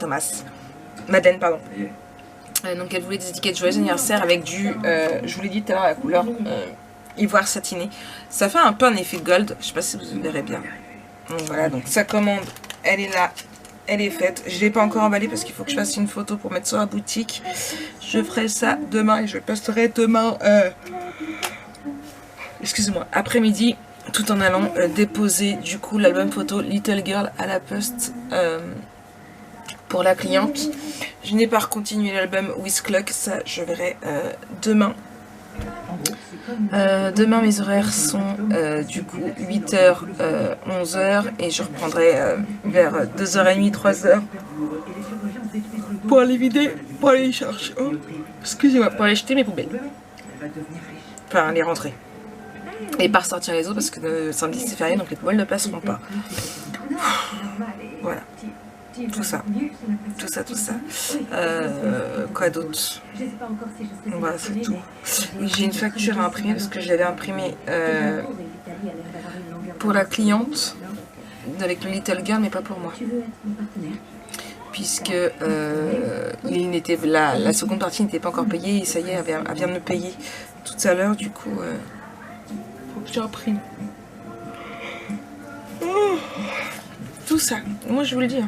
pardon. Donc elle voulait des étiquettes joyeux anniversaire avec du, je vous l'ai dit tout à l'heure, la couleur ivoire satiné. Ça fait un peu un effet gold, je sais pas si vous verrez bien. Donc voilà, donc sa commande, elle est là, elle est faite. Je ne l'ai pas encore emballée parce qu'il faut que je fasse une photo pour mettre sur la boutique. Je ferai ça demain et je posterai demain, excusez-moi, après-midi, tout en allant déposer du coup l'album photo Little Girl à la poste pour la cliente. Je n'ai pas continué l'album With Clock, ça je verrai demain. Demain mes horaires sont du coup 8h, 11h et je reprendrai vers 2h30, 3h pour aller vider, pour aller chercher, excusez-moi, pour aller jeter mes poubelles. Enfin les rentrer. Et pas ressortir les autres parce que samedi c'est férié donc les poubelles ne passeront pas. Voilà. Tout ça. Quoi d'autre? Voilà, c'est tout. J'ai une facture à imprimer parce que je l'avais imprimée pour la cliente avec le Little Girl, mais pas pour moi. Puisque la seconde partie n'était pas encore payée et ça y est, elle vient de me payer tout à l'heure. Du coup, faut que j'imprime. Tout ça, moi je vous le dis.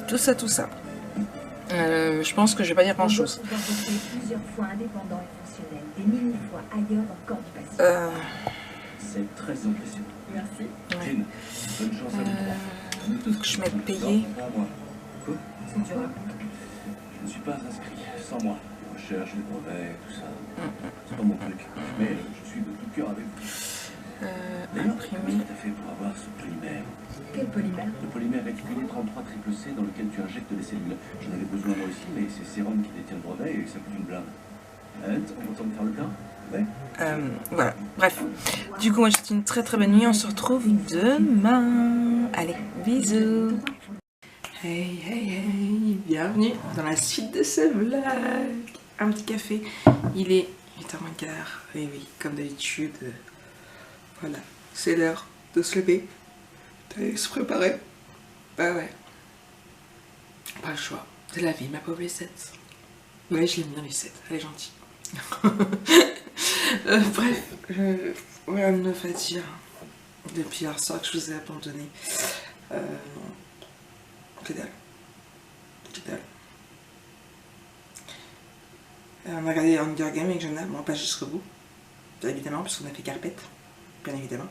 Tout ça. Je pense que je vais pas dire grand chose. C'est très impressionnant. Merci. Ouais. Faut que je mette payé. Je ne suis pas inscrit, sans moi. Les recherches, les brevets, tout ça. C'est pas mon truc. Mais je suis de tout cœur avec vous. Imprimer. Qu'est-ce que tu as fait pour avoir ce polymère? Quel polymère? Le polymère réticulé 33CCC dans lequel tu injectes les cellules. J'en avais besoin moi aussi, mais c'est Sérum qui détient le brevet et ça coûte une blinde. On va me faire le plein? Ouais. Voilà, bref. Du coup, moi, je vous dis une très très bonne nuit. On se retrouve demain. Allez, bisous. Hey, hey, hey. Bienvenue dans la suite de ce vlog. Un petit café. Il est 8h15. Et oui, comme d'habitude. Voilà, c'est l'heure de se lever. D'aller se préparer. Bah ouais. Pas le choix. De la vie, ma pauvre Lucette. Ouais, je l'aime bien, Lucette. Elle est gentille. Bref, rien ne me fatigue depuis hier soir que je vous ai abandonné. Que dalle. On a regardé Hunger Games avec Jonah, bon pas jusqu'au bout, bien évidemment, parce qu'on a fait carpette, bien évidemment.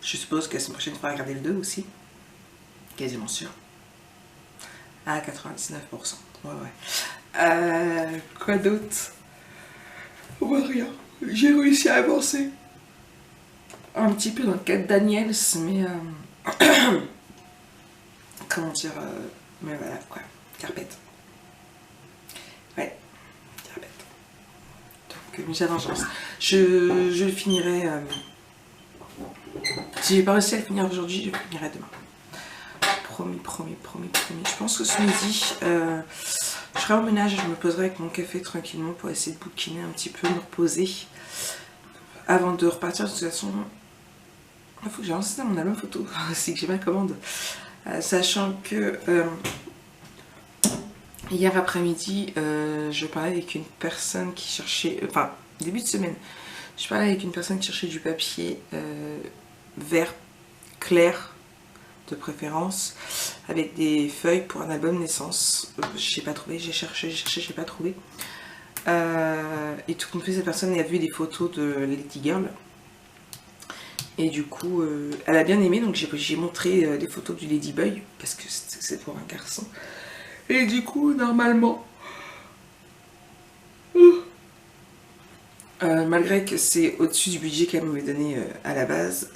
Je suppose que la semaine prochaine, il faudra regarder le 2 aussi, quasiment sûr. À 99%, ouais. Quoi d'autre? Ouais, rien. J'ai réussi à avancer un petit peu dans le cas de Daniels, mais comment dire, mais voilà quoi, carpette. Ouais, carpette. Donc, j'ai vengeance. Je le finirai. Si j'ai pas réussi à le finir aujourd'hui, je le finirai demain. Promis. Je pense que ce midi, je ferai un ménage et je me poserai avec mon café tranquillement pour essayer de bouquiner un petit peu, me reposer. Avant de repartir, de toute façon, il faut que j'avance dans mon album photo, c'est que j'ai ma commande. Sachant que hier après-midi, je parlais avec une personne qui cherchait, enfin début de semaine, je parlais avec une personne qui cherchait du papier vert clair de préférence, avec des feuilles pour un album naissance. J'ai pas trouvé, j'ai cherché, j'ai pas trouvé. Et tout compte fait, cette personne a vu des photos de Lady Girl. Et du coup, elle a bien aimé, donc j'ai montré des photos du Ladyboy, parce que c'est pour un garçon. Et du coup, normalement, malgré que c'est au-dessus du budget qu'elle m'avait donné à la base,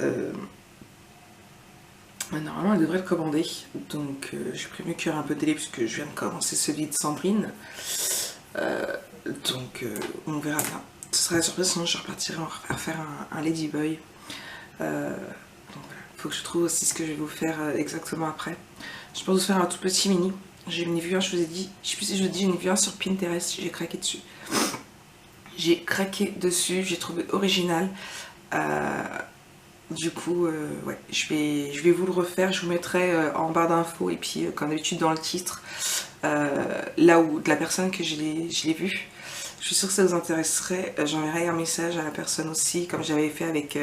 normalement elle devrait le commander. Donc j'ai prévenu qu'il y aurait un peu de délai puisque je viens de commencer celui de Sandrine. Donc on verra bien. Ce sera la surprise, sinon je repartirai à faire un Ladyboy. Donc voilà, faut que je trouve aussi ce que je vais vous faire exactement après. Je pense vous faire un tout petit mini. J'ai vu un, je vous ai dit, je sais plus si je vous ai dit, j'ai vu un sur Pinterest, j'ai craqué dessus. J'ai craqué dessus, j'ai trouvé original. Du coup, ouais, je vais vous le refaire, je vous mettrai en barre d'infos et puis comme d'habitude dans le titre, là où de la personne que je l'ai vue. Je suis sûre que ça vous intéresserait. J'enverrai un message à la personne aussi, comme j'avais fait avec...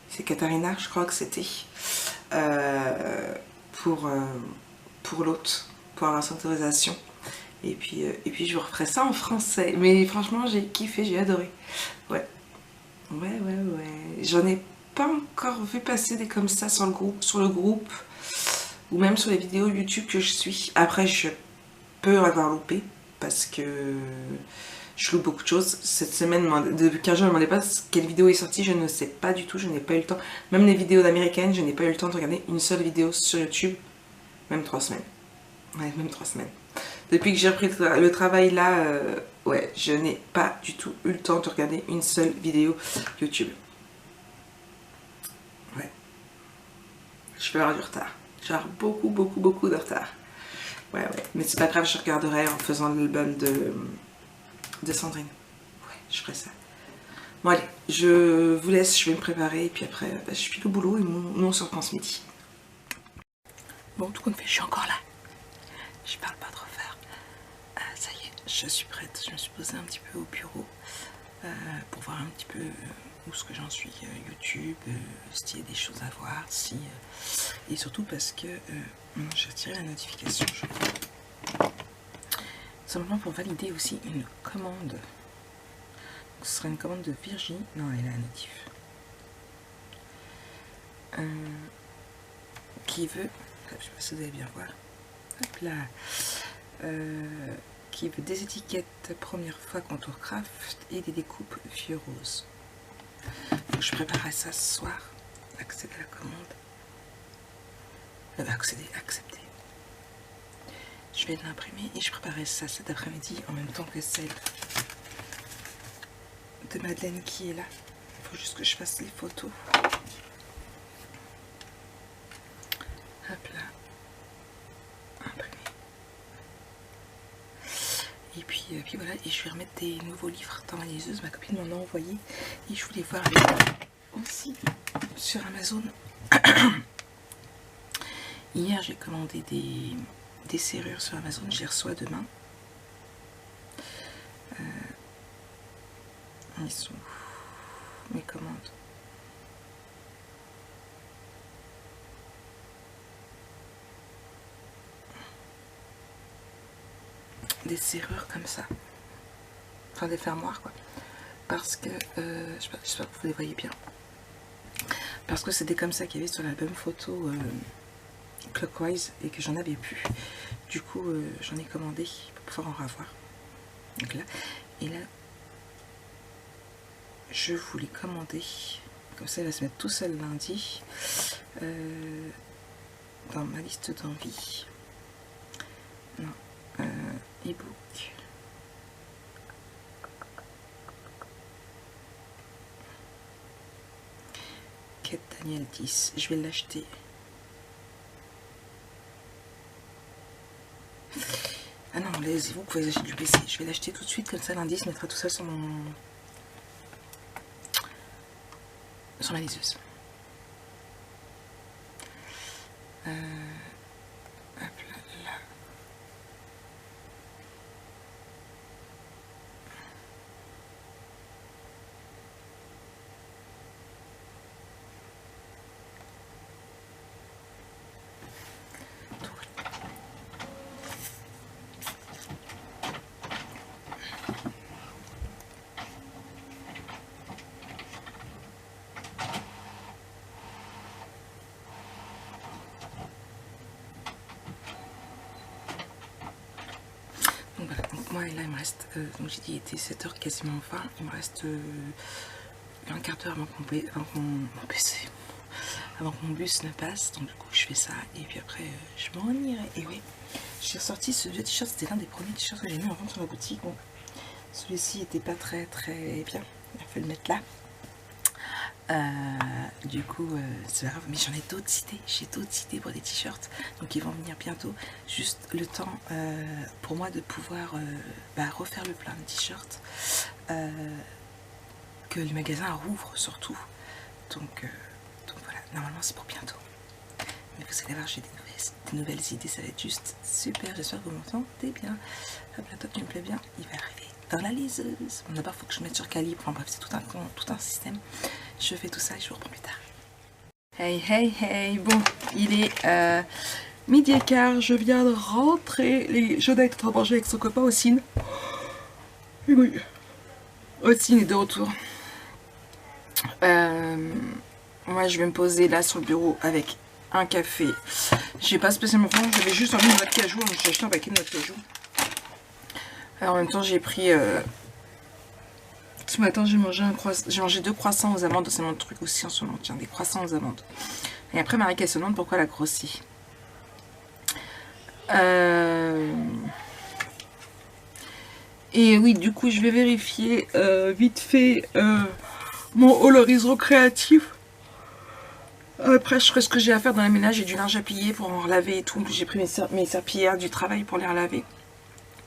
c'est Katharina, je crois que c'était. Pour l'hôte, pour avoir son autorisation. Et puis je vous referai ça en français. Mais franchement, j'ai kiffé, j'ai adoré. Ouais. Ouais. J'en ai pas encore vu passer des comme ça sur le groupe. Ou même sur les vidéos YouTube que je suis. Après, je peux avoir loupé. Parce que je loupe beaucoup de choses. Cette semaine, depuis 15 jours, je ne me demandais pas quelle vidéo est sortie. Je ne sais pas du tout. Je n'ai pas eu le temps. Même les vidéos d'américaines, je n'ai pas eu le temps de regarder une seule vidéo sur YouTube. Même 3 semaines. Ouais, même 3 semaines. Depuis que j'ai repris le travail là, ouais, je n'ai pas du tout eu le temps de regarder une seule vidéo YouTube. Ouais. Je vais avoir du retard. Genre beaucoup de retard. Ouais. Mais c'est pas grave, je regarderai en faisant l'album de Sandrine. Ouais, je ferai ça. Bon allez, je vous laisse, je vais me préparer et puis après, je file au boulot et nous on se reprend ce midi. Bon, tout compte fait, je suis encore là. Je parle pas trop fort. Ça y est, je suis prête. Je me suis posée un petit peu au bureau pour voir un petit peu où est-ce que j'en suis YouTube, s'il y a des choses à voir, si et surtout parce que j'ai retiré la notification. Simplement pour valider aussi une commande. Donc, ce sera une commande de Virginie. Non, elle a la notif. Qui veut, je sais pas si vous allez bien voir. Hop là. Qui veut des étiquettes première fois contour craft et des découpes vieux rose. Donc je préparerai ça ce soir. Accéder à la commande. Accepter. Je vais l'imprimer et je préparerai ça cet après-midi en même temps que celle de Madeleine qui est là. Il faut juste que je fasse les photos. Hop là. Et puis voilà, et je vais remettre des nouveaux livres dans ma liseuse. Ma copine m'en a envoyé et je voulais voir aussi sur Amazon. Hier j'ai commandé des serrures sur Amazon, je les reçois demain. Ils sont mes commandes. Des serrures comme ça, enfin des fermoirs quoi, parce que j'espère que vous les voyez bien, parce que c'était comme ça qu'il y avait sur l'album photo Clockwise et que j'en avais plus. Du coup j'en ai commandé pour pouvoir en revoir. Donc là, et là je voulais commander comme ça, elle va se mettre tout seul lundi dans ma liste d'envie. Non, e-book. Quête Daniel 10. Je vais l'acheter. Ah non, c'est vous qui pouvez acheter du PC. Je vais l'acheter tout de suite, comme ça lundi, se mettra tout ça sur ma liseuse. Hop là. moi, là, il me reste, donc j'ai dit, il était 7h quasiment 20, il me reste un quart d'heure avant que mon bus ne passe. Donc du coup, je fais ça, et puis après, je m'en irai. Et oui, j'ai ressorti ce vieux t-shirt, c'était l'un des premiers t-shirts que j'ai mis en vente sur la boutique. Bon, celui-ci était pas très bien, il a fallu le mettre là. Du coup c'est pas grave, mais j'en ai d'autres idées, j'ai d'autres idées pour des t-shirts, donc ils vont venir bientôt. Juste le temps pour moi de pouvoir refaire le plein de t-shirts, que le magasin rouvre surtout, donc voilà, normalement c'est pour bientôt, mais vous allez voir, j'ai des nouvelles idées, ça va être juste super. J'espère que vous m'entendez bien. Hop là, top, il me plaît bien, il va arriver dans la liseuse. Bon, d'abord il faut que je mette sur calibre, enfin bref, c'est tout un système. Je fais tout ça et je vous reprends plus tard. Hey, bon, il est midi et quart, je viens de rentrer. Jonah est en train de manger avec son copain Ossine. Et oui, Ossine est de retour. Moi je vais me poser là sur le bureau avec un café. J'ai pas spécialement faim, j'avais juste envie de noix de cajou, donc j'ai acheté un paquet de noix de cajou. Alors en même temps j'ai pris... Ce matin j'ai mangé 2 croissants aux amandes, c'est mon truc aussi en ce moment, tiens, des croissants aux amandes. Et après Marie-Caille se demande pourquoi elle a grossi. Et oui, du coup je vais vérifier vite fait mon haul horizon créatif. Après je ferai ce que j'ai à faire dans la ménage, j'ai du linge à plier pour en laver et tout. J'ai pris mes serpillères du travail pour les relaver.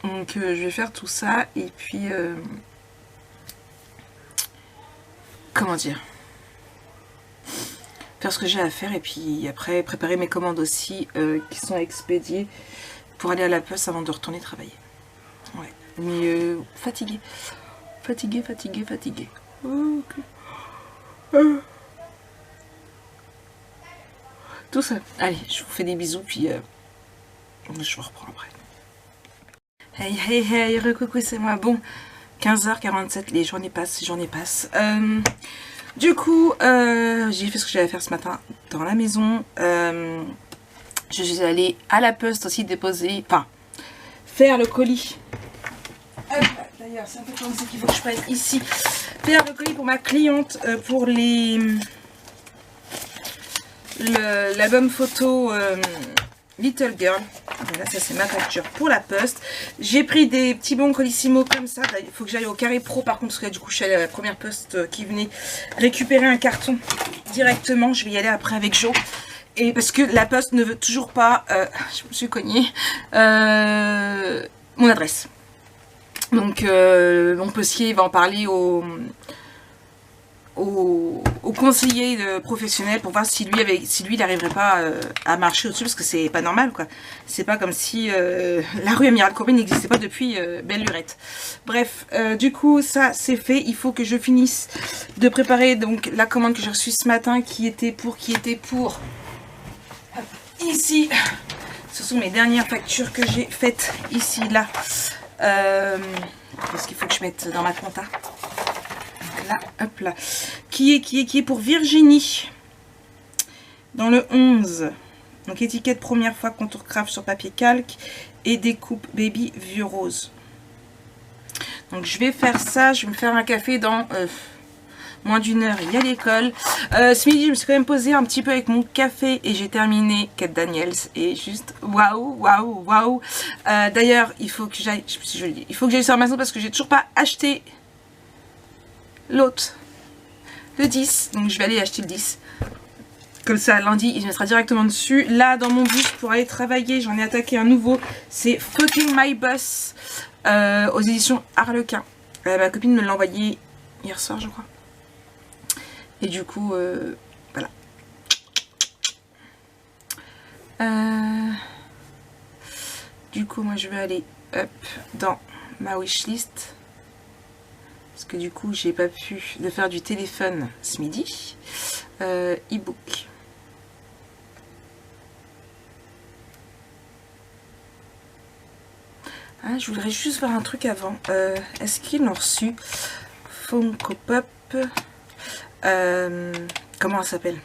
Donc je vais faire tout ça et puis... comment dire, faire ce que j'ai à faire et puis après préparer mes commandes aussi qui sont à expédier pour aller à la poste avant de retourner travailler. Ouais, mais fatiguée. Oh, okay. Tout ça. Allez, je vous fais des bisous puis je vous reprends après. Hey, recoucou, c'est moi. Bon, 15h47, les journées passent. Du coup, j'ai fait ce que j'avais à faire ce matin dans la maison. Je suis allée à la poste aussi déposer, enfin, faire le colis. D'ailleurs, c'est un peu comme ça qu'il faut que je prenne ici. Faire le colis pour ma cliente, pour l'album photo Little Girl. Voilà, ça c'est ma facture pour la poste. J'ai pris des petits bons Colissimo comme ça. Il faut que j'aille au Carré Pro par contre, parce que là, du coup je suis allée à la première poste qui venait récupérer un carton directement. Je vais y aller après avec Jo. Et parce que la poste ne veut toujours pas, je me suis cognée, mon adresse. Donc mon postier va en parler au conseiller professionnel pour voir si lui il n'arriverait pas à marcher au-dessus, parce que c'est pas normal quoi. C'est pas comme si la rue Amiral Courbet n'existait pas depuis belle lurette. Bref, du coup ça c'est fait. Il faut que je finisse de préparer donc la commande que j'ai reçue ce matin qui était pour ici. Ce sont mes dernières factures que j'ai faites ici là. Parce qu'il faut que je mette dans ma compta. Là, hop là, qui est pour Virginie dans le 11. Donc étiquette première fois, contour craft sur papier calque et découpe baby vieux rose. Donc je vais faire ça, je vais me faire un café dans moins d'une heure, il y a l'école. Ce midi je me suis quand même posée un petit peu avec mon café et j'ai terminé Kate Daniels et juste waouh. D'ailleurs il faut que j'aille, je sais plus si je le dis, il faut que j'aille sur Amazon parce que j'ai toujours pas acheté l'autre, le 10, donc je vais aller acheter le 10. Comme ça, lundi, il se mettra directement dessus. Là, dans mon bus pour aller travailler, j'en ai attaqué un nouveau. C'est Fucking My Boss aux éditions Harlequin. Ma copine me l'a envoyé hier soir, je crois. Et du coup, voilà. Du coup, moi, je vais aller hop, dans ma wishlist. Parce que du coup, j'ai pas pu de faire du téléphone ce midi. E-book. Ah, je voudrais juste voir un truc avant. Est-ce qu'ils l'ont reçu? Funko Pop. Comment ça s'appelle?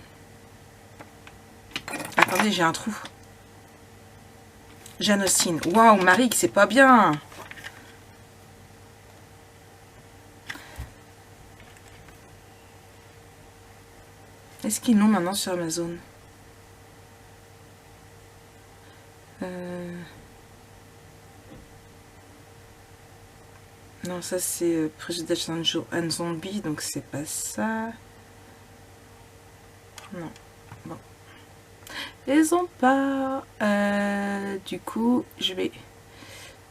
Attendez, j'ai un trou. Jane Austen. Waouh, Marie, c'est pas bien. Est-ce qu'ils l'ont maintenant sur Amazon? Non, ça c'est Prejudice and Zombie, donc c'est pas ça. Non. Bon. Ils ont pas. Du coup, je vais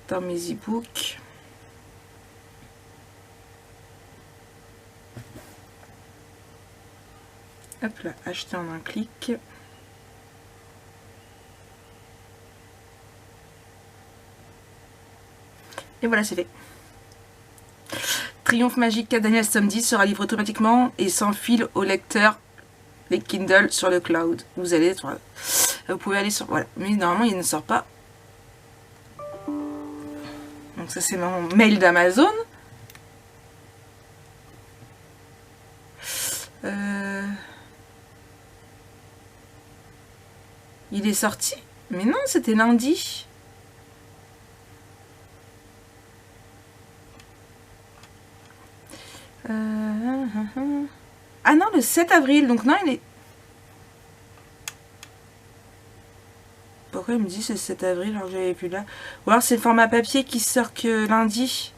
dans mes e-books. Hop là, acheter en un clic. Et voilà, c'est fait. Triomphe magique Daniel Samedi sera livré automatiquement et sans fil au lecteur, les Kindle sur le cloud. Vous allez être... Vous pouvez aller sur... Voilà. Mais normalement, il ne sort pas. Donc ça, c'est mon mail d'Amazon. Il est sorti? Mais non, c'était lundi. Ah non, le 7 avril. Donc non, il est... Pourquoi il me dit c'est le 7 avril alors que j'avais plus là? Ou alors c'est le format papier qui sort que lundi.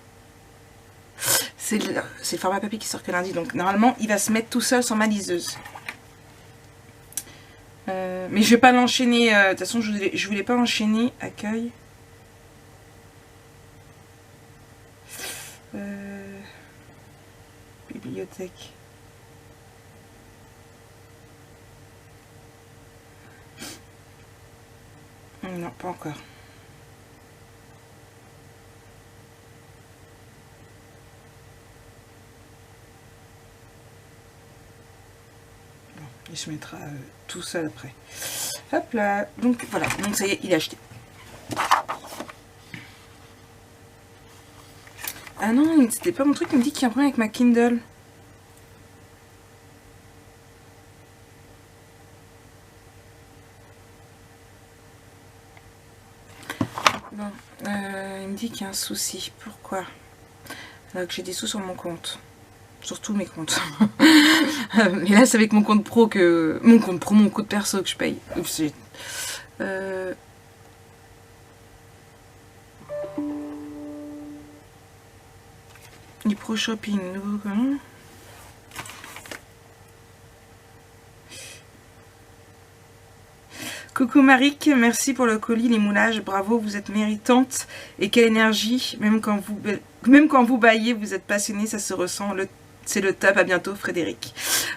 C'est le format papier qui sort que lundi. Donc normalement, il va se mettre tout seul sur ma liseuse. Mais je vais pas l'enchaîner. De toute façon, je voulais pas enchaîner. Accueil. Bibliothèque. Non, pas encore. Bon, il se mettra tout seul après. Hop là. Donc voilà. Donc ça y est, il est acheté. Ah non, c'était pas mon truc qui me dit qu'il y a un problème avec ma Kindle. Bon, il me dit qu'il y a un souci. Pourquoi? Alors que j'ai des sous sur mon compte. Sur tous mes comptes. Mais là, c'est avec mon compte pro que... Mon compte pro, mon compte perso que je paye. Oups, du pro shopping, nouveau comment? Coucou Maric, merci pour le colis, les moulages, bravo, vous êtes méritante. Et quelle énergie, même quand vous baillez, vous êtes passionnée, ça se ressent, c'est le top, à bientôt Frédéric.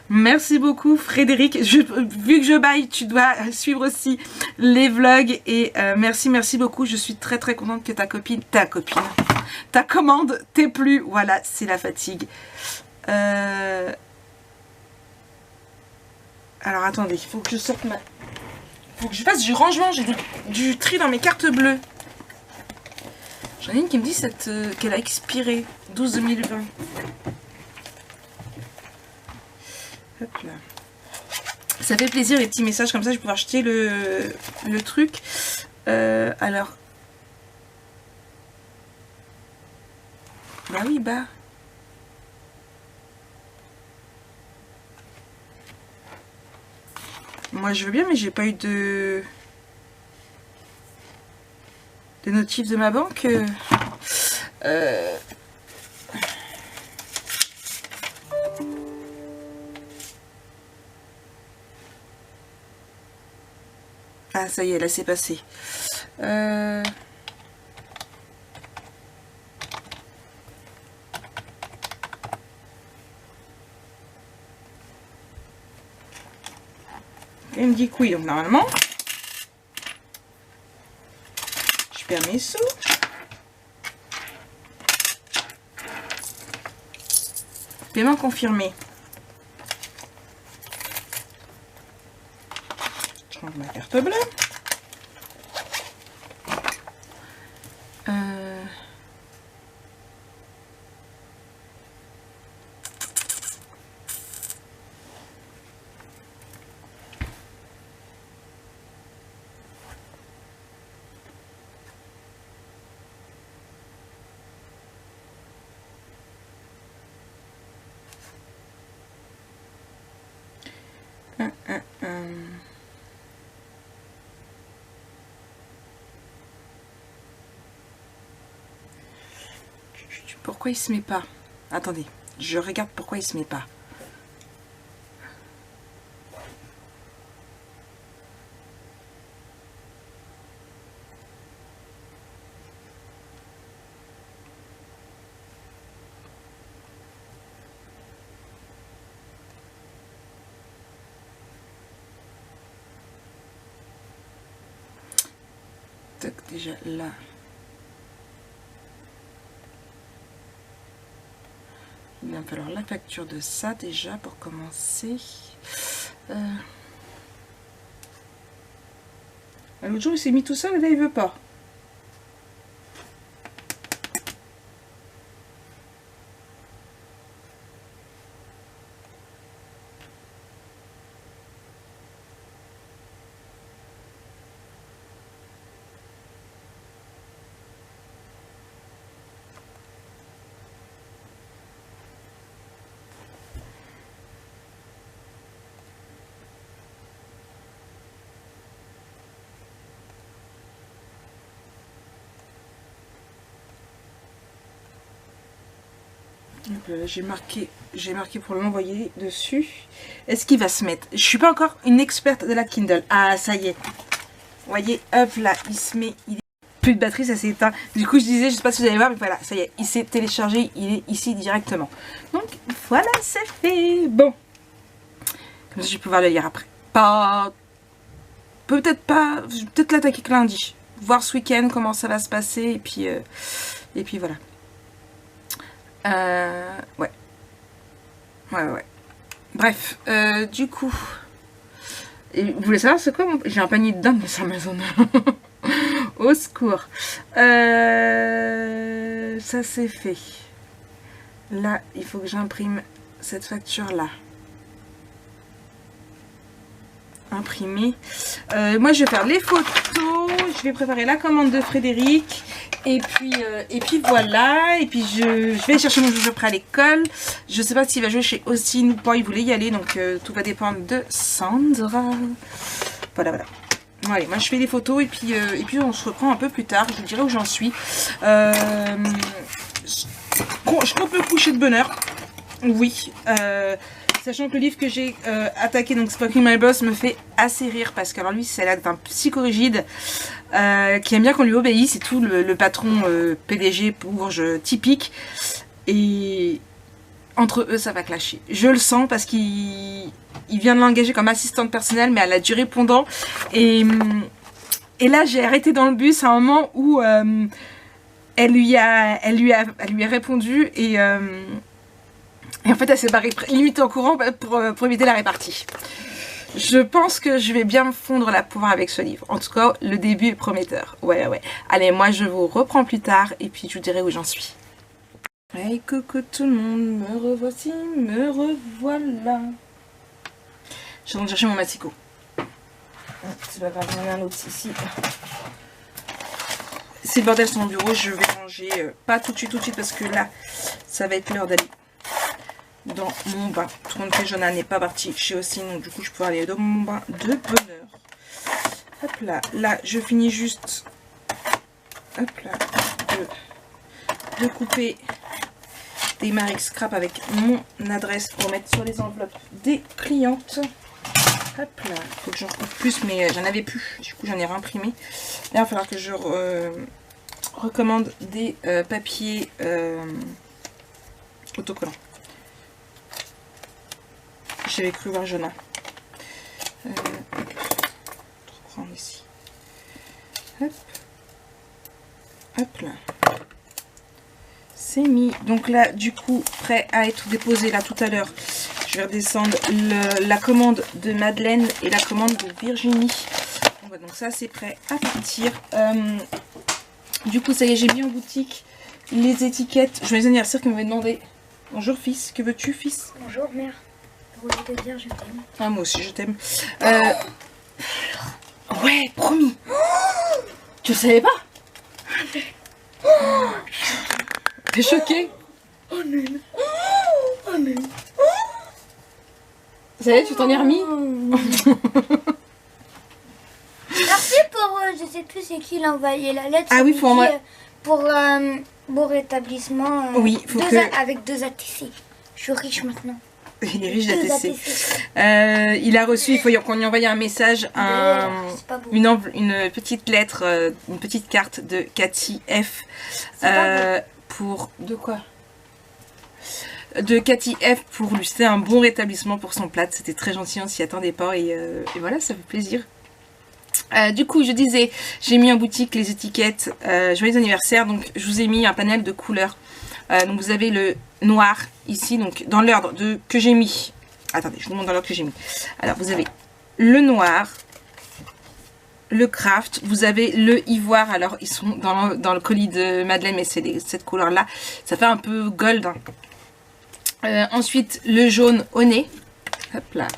Merci beaucoup Frédéric, vu que je baille, tu dois suivre aussi les vlogs. Et merci beaucoup, je suis très contente que ta commande t'ait plu. Voilà, c'est la fatigue. Alors attendez, il faut que je sorte ma... Faut que je fasse du rangement, j'ai du tri dans mes cartes bleues. J'en ai une qui me dit qu'elle a expiré, 12-2020. Hop là. Ça fait plaisir les petits messages comme ça, je vais pouvoir acheter le truc. Alors. Bah oui, bah. Moi je veux bien, mais j'ai pas eu de notif de ma banque. Ah ça y est, là c'est passé. Il me dit que oui, donc normalement, je perds mes sous. Paiement confirmé. Je change ma carte bleue. Pourquoi il se met pas? Attendez, je regarde pourquoi il se met pas. Donc déjà là. Il va me falloir la facture de ça déjà pour commencer. L'autre jour il s'est mis tout seul et là il veut pas. J'ai marqué pour l'envoyer dessus. Est-ce qu'il va se mettre? Je suis pas encore une experte de la Kindle. Ah, ça y est. Vous voyez, hop là, il se met. Il est plus de batterie, ça s'est éteint. Du coup, je disais, je sais pas si vous allez voir, mais voilà, ça y est, il s'est téléchargé, il est ici directement. Donc voilà, c'est fait. Bon, comme ça, je vais pouvoir le lire après. Pas, peut-être pas, peut-être l'attaquer que lundi. Voir ce week-end comment ça va se passer et puis voilà. Ouais. Bref, du coup, et vous voulez savoir c'est quoi j'ai un panier de dingue sur Amazon. Au secours. Ça c'est fait. Là, il faut que j'imprime cette facture là. Imprimer. Moi, je vais faire les photos. Je vais préparer la commande de Frédéric. Et puis voilà. Et puis je vais chercher mon joujou prêt à l'école. Je sais pas s'il va jouer chez Austin ou pas. Il voulait y aller. Donc tout va dépendre de Sandra. Voilà. Bon, allez, moi je fais les photos. Et puis on se reprend un peu plus tard. Je vous dirai où j'en suis. Je compte me coucher de bonne heure. Oui. Sachant que le livre que j'ai attaqué, donc Sparking My Boss, me fait assez rire parce que alors lui c'est là d'un psychorigide qui aime bien qu'on lui obéisse, c'est tout le patron PDG bourge typique, et entre eux ça va clasher. Je le sens parce qu'il vient de l'engager comme assistante personnelle, mais elle a du répondant, et là j'ai arrêté dans le bus à un moment où elle lui a répondu et en fait, elle s'est barrée limite en courant pour éviter la répartie. Je pense que je vais bien me fondre la poire avec ce livre. En tout cas, le début est prometteur. Ouais. Allez, moi, je vous reprends plus tard et puis je vous dirai où j'en suis. Hey, coucou tout le monde, me revoici, me revoilà. Je suis en train de chercher mon massicot. C'est pas grave, il y en a un autre ici. C'est le bordel sur mon bureau, je vais ranger. Pas tout de suite parce que là, ça va être l'heure d'aller dans mon bain. Tout le monde fait Jonah n'est pas parti chez Austin, donc du coup je peux aller dans mon bain de bonne heure. Hop là, je finis juste hop là de couper des marques scrap avec mon adresse pour mettre sur les enveloppes des clientes. Hop là, faut que j'en coupe plus, mais j'en avais plus, du coup j'en ai réimprimé. Là il va falloir que je recommande des papiers autocollants. J'avais cru voir Jonah. Je reprends ici. Hop là. C'est mis. Donc là, du coup, prêt à être déposé là tout à l'heure. Je vais redescendre la commande de Madeleine et la commande de Virginie. Donc ça, c'est prêt à partir. Du coup, ça y est, j'ai mis en boutique les étiquettes. Joyeux anniversaire qui m'avait demandé. Bonjour fils, que veux-tu fils? Bonjour mère. Pour te dire je t'aime. Ah moi aussi je t'aime. Ouais, promis. Tu le savais pas? T'es choquée? Oh non. Oh non. Ça y est, tu t'en es remis? Merci pour, je sais plus c'est qui l'a envoyé la lettre. Ah oui, faut envoyer. Pour bon rétablissement. Oui, faut que... Avec 2 ATC. Je suis riche maintenant. Il est riche d'ATC. Il a reçu, il faut qu'on lui envoie un message, une petite lettre, une petite carte de Cathy F. Pour... De quoi? De Cathy F pour lui souhaiter un bon rétablissement pour son plâtre. C'était très gentil, on s'y attendait pas et voilà, ça fait plaisir. Du coup, je disais, j'ai mis en boutique les étiquettes joyeux anniversaire. Donc, je vous ai mis un panel de couleurs. Donc, vous avez le noir ici, donc dans l'ordre que j'ai mis. Attendez, je vous montre dans l'ordre que j'ai mis. Alors, vous avez le noir, le craft, vous avez le ivoire. Alors, ils sont dans le colis de Madeleine, mais c'est cette couleur-là. Ça fait un peu gold. Hein. Ensuite, le jaune au nez. Hop là.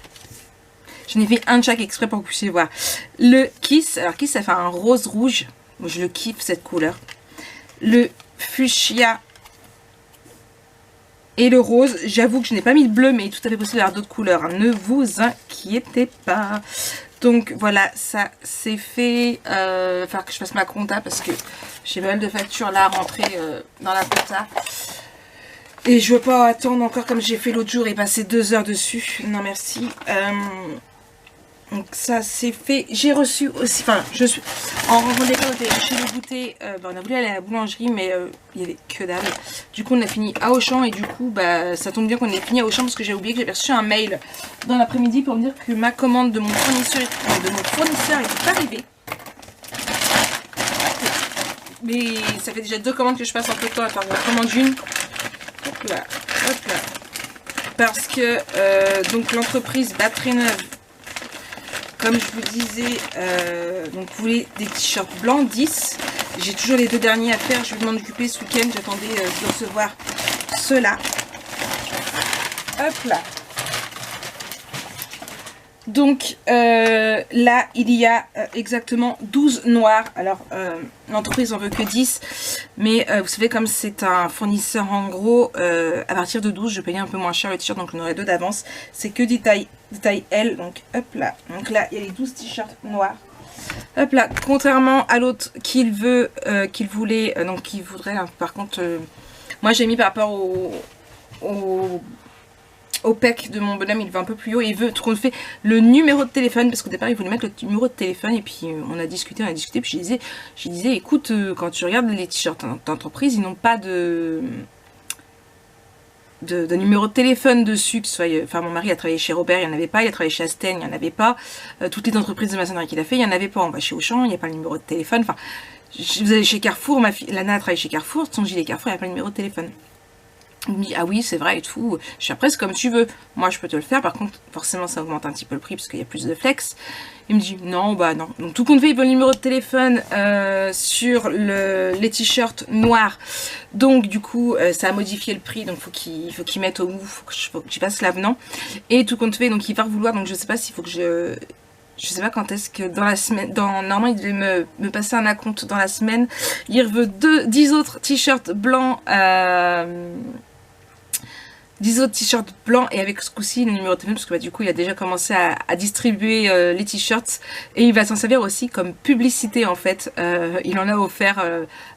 Je n'ai fait un de chaque exprès pour que vous puissiez voir. Le Kiss. Alors Kiss, ça fait un rose rouge. Moi, je le kiffe, cette couleur. Le fuchsia. Et le rose. J'avoue que je n'ai pas mis le bleu, mais il est tout à fait possible d'avoir d'autres couleurs. Hein. Ne vous inquiétez pas. Donc voilà, ça c'est fait. Il va falloir que je fasse ma compta parce que j'ai pas mal de factures là à rentrer dans la compta. Et je veux pas attendre encore comme j'ai fait l'autre jour et passer 2 heures dessus. Non merci. Donc ça c'est fait. J'ai reçu aussi, enfin je suis en rencontre chez le goûter. On a voulu aller à la boulangerie mais il y avait que dalle. Du coup on a fini à Auchan et du coup bah ça tombe bien qu'on ait fini à Auchan parce que j'ai oublié que j'avais reçu un mail dans l'après-midi pour me dire que ma commande de mon fournisseur est arrivée. Mais ça fait déjà 2 commandes que je passe en peu de temps à faire la commande une. Hop là, hop là. Parce que donc l'entreprise Batterie Neuve, comme je vous disais, donc vous voulez des t-shirts blancs 10. J'ai toujours les 2 derniers à faire. Je vais m'en occuper ce week-end. J'attendais de recevoir ceux-là. Hop là. Donc là, il y a exactement 12 noirs. Alors, l'entreprise en veut que 10. Mais vous savez, comme c'est un fournisseur en gros, à partir de 12, je payais un peu moins cher le t-shirt. Donc, j'en aurai 2 d'avance. C'est que des tailles L. Donc, hop là. Donc là, il y a les 12 t-shirts noirs. Hop là. Contrairement à l'autre qu'il voulait, donc qu'il voudrait. Là, par contre, moi, j'ai mis par rapport au PEC de mon bonhomme, il va un peu plus haut et il veut qu'on fait le numéro de téléphone parce qu'au départ il voulait mettre le numéro de téléphone et puis on a discuté puis je disais écoute, quand tu regardes les t-shirts d'entreprise, ils n'ont pas de numéro de téléphone dessus, que ce soit, enfin mon mari a travaillé chez Robert, il n'y en avait pas, il a travaillé chez Asten, il n'y en avait pas, toutes les entreprises de maçonnerie qu'il a fait, il n'y en avait pas, on va chez Auchan, il n'y a pas le numéro de téléphone, enfin vous allez chez Carrefour, ma fille, Lana a travaillé chez Carrefour, son gilet Carrefour, il n'y a pas le numéro de téléphone. Il me dit ah oui c'est vrai et tout, je suis après c'est comme tu veux, moi je peux te le faire, par contre forcément ça augmente un petit peu le prix parce qu'il y a plus de flex. Il me dit non bah non, donc tout compte fait il veut le numéro de téléphone sur les t-shirts noirs, donc du coup ça a modifié le prix, donc faut qu'il mette au bout, faut que je fasse l'avenant et tout compte fait donc il va vouloir, donc je sais pas s'il faut que je sais pas quand est-ce que dans la semaine, normalement il devait me passer un acompte dans la semaine, il veut 10 autres t-shirts blancs, 10 autres t-shirts blancs et avec ce coup-ci le numéro de téléphone parce que bah, du coup il a déjà commencé à distribuer les t-shirts et il va s'en servir aussi comme publicité en fait. Il en a offert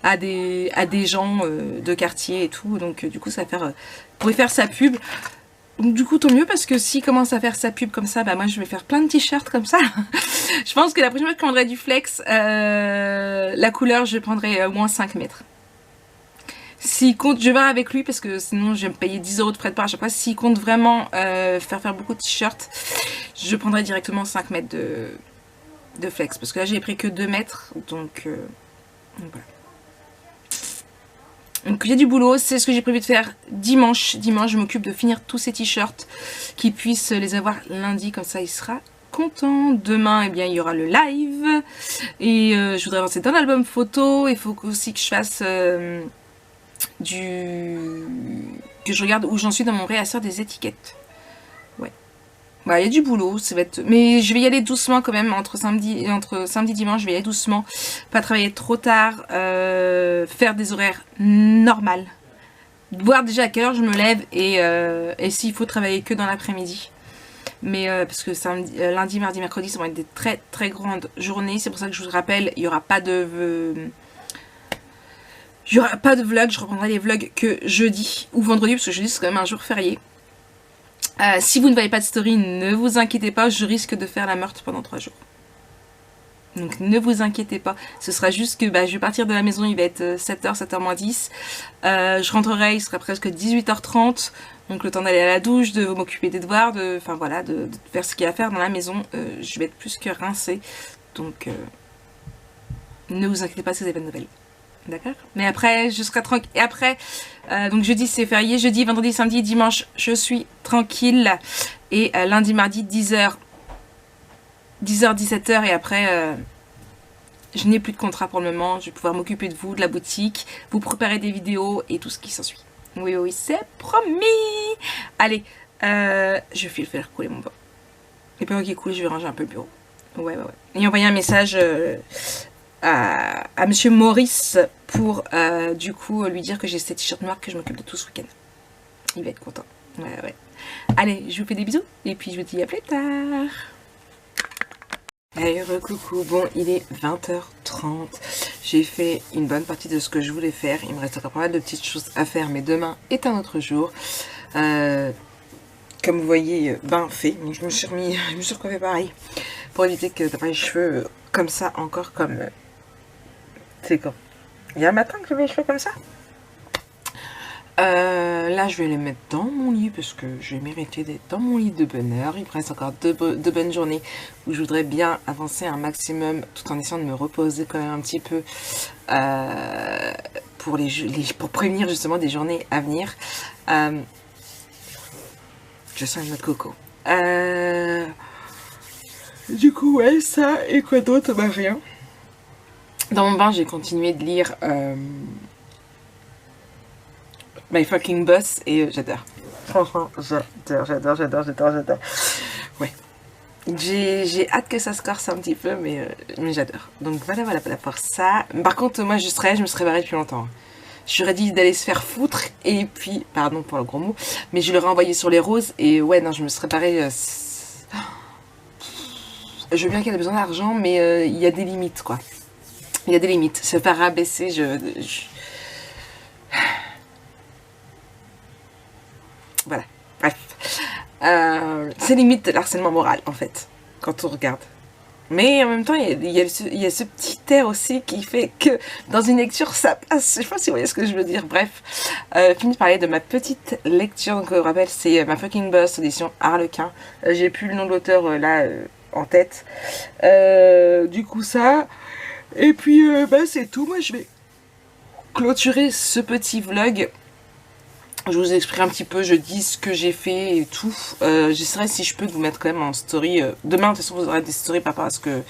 à des gens de quartier et tout, donc du coup ça va faire, pourrait faire sa pub. Donc du coup tant mieux parce que s'il commence à faire sa pub comme ça, bah moi je vais faire plein de t-shirts comme ça. Je pense que la prochaine fois que je prendrai du flex, la couleur je prendrai au moins 5 mètres. S'il compte, je vais voir avec lui parce que sinon je vais me payer 10 € de frais de part à chaque fois. S'il compte vraiment faire beaucoup de t-shirts, je prendrai directement 5 mètres de flex. Parce que là j'ai pris que 2 mètres, donc voilà. Donc il y a du boulot, c'est ce que j'ai prévu de faire dimanche. Dimanche je m'occupe de finir tous ces t-shirts, qu'ils puissent les avoir lundi, comme ça il sera content. Demain, eh bien, il y aura le live. Et je voudrais avancer d'un album photo. Il faut aussi que je fasse... que je regarde où j'en suis dans mon réassort des étiquettes. Ouais. Bah, il y a du boulot, ça va être... Mais je vais y aller doucement quand même, entre samedi et dimanche, je vais y aller doucement. Pas travailler trop tard, faire des horaires normales. Voir déjà à quelle heure je me lève et s'il faut travailler que dans l'après-midi. mais parce que samedi, lundi, mardi, mercredi, ça va être des très très grandes journées. C'est pour ça que je vous rappelle, il n'y aura pas de vlog. Je reprendrai les vlogs que jeudi ou vendredi, parce que jeudi c'est quand même un jour férié. Si vous ne voyez pas de story, ne vous inquiétez pas, je risque de faire la meurtre pendant 3 jours. Donc ne vous inquiétez pas, ce sera juste que je vais partir de la maison, il va être 7h, 7h moins 10. Je rentrerai, il sera presque 18h30. Donc le temps d'aller à la douche, de m'occuper des devoirs, de faire ce qu'il y a à faire dans la maison. Je vais être plus que rincée. Donc ne vous inquiétez pas si vous avez pas de nouvelles. D'accord? Mais après, je serai tranquille. Et après, donc jeudi c'est férié. Jeudi, vendredi, samedi, dimanche, je suis tranquille. Et lundi, mardi, 10h, 17h. Et après, je n'ai plus de contrat pour le moment. Je vais pouvoir m'occuper de vous, de la boutique, vous préparer des vidéos et tout ce qui s'ensuit. Oui, oui, c'est promis. Allez, je vais le faire couler mon bain. Et pendant qu'il coule, je vais ranger un peu le bureau. Ouais. Et envoyer un message à monsieur Maurice pour du coup lui dire que j'ai ces t-shirts noirs que je m'occupe de tout ce week-end. Il va être content. Ouais. Allez, je vous fais des bisous et puis je vous dis à plus tard. Allez, coucou, bon, il est 20h30. J'ai fait une bonne partie de ce que je voulais faire. Il me reste encore pas mal de petites choses à faire, mais demain est un autre jour. Comme vous voyez, bain fait. Donc je me suis recoiffée pareil pour éviter que d'avoir les cheveux comme ça, encore comme... c'est quand il y a un matin que j'avais les cheveux comme ça. Là je vais les mettre dans mon lit parce que j'ai mérité d'être dans mon lit de bonne heure. Il me reste encore deux bonnes journées où je voudrais bien avancer un maximum tout en essayant de me reposer quand même un petit peu pour prévenir justement des journées à venir. Je sens une noix de coco. Du coup ouais, ça et quoi d'autre? Rien. Dans mon bain j'ai continué de lire My Fucking Boss et j'adore. Franchement, j'adore. Ouais. J'ai hâte que ça se corse un petit peu, mais j'adore. Donc voilà pour ça. Par contre, moi je me serais barrée depuis longtemps. J'aurais dit d'aller se faire foutre et puis, pardon pour le gros mot, mais je l'aurais envoyé sur les roses et ouais, non, je me serais barrée. Je veux bien qu'elle ait besoin d'argent, mais il y a des limites, quoi. Il y a des limites. Se faire rabaisser, voilà, bref. C'est limite de l'harcèlement moral, en fait, quand on regarde. Mais en même temps, il y a ce petit air aussi qui fait que dans une lecture, ça passe. Je sais pas si vous voyez ce que je veux dire. Bref, fini de parler de ma petite lecture. Donc, je vous rappelle, c'est My Fucking Boss, édition Harlequin. J'ai plus le nom de l'auteur là en tête. Du coup, ça. Et puis, c'est tout. Moi, je vais clôturer ce petit vlog. Je vous explique un petit peu, je dis ce que j'ai fait et tout. J'essaierai si je peux de vous mettre quand même en story. Demain, de toute façon, vous aurez des stories par rapport à ce que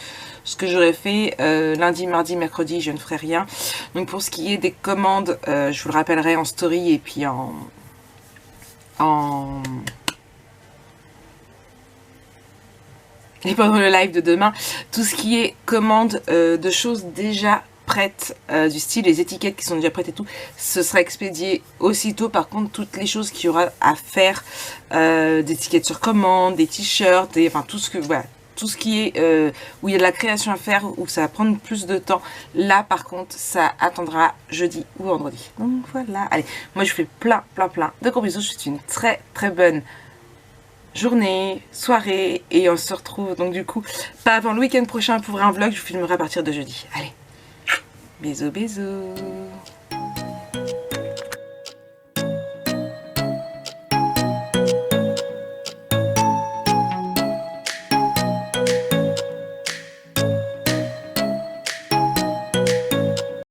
j'aurais fait. Lundi, mardi, mercredi, je ne ferai rien. Donc pour ce qui est des commandes, je vous le rappellerai en story et puis et pendant le live de demain. Tout ce qui est commande de choses déjà prêtes, du style les étiquettes qui sont déjà prêtes et tout, ce sera expédié aussitôt. Par contre, toutes les choses qu'il y aura à faire, des étiquettes sur commande, des t-shirts, enfin tout ce que voilà, tout ce qui est où il y a de la création à faire, où ça va prendre plus de temps, là par contre ça attendra jeudi ou vendredi. Donc voilà, allez, moi je vous fais plein de gros bisous. Je vous souhaite une très bonne journée, soirée, et on se retrouve donc du coup pas avant le week-end prochain pour un vlog. Je vous filmerai à partir de jeudi. Allez, bisous.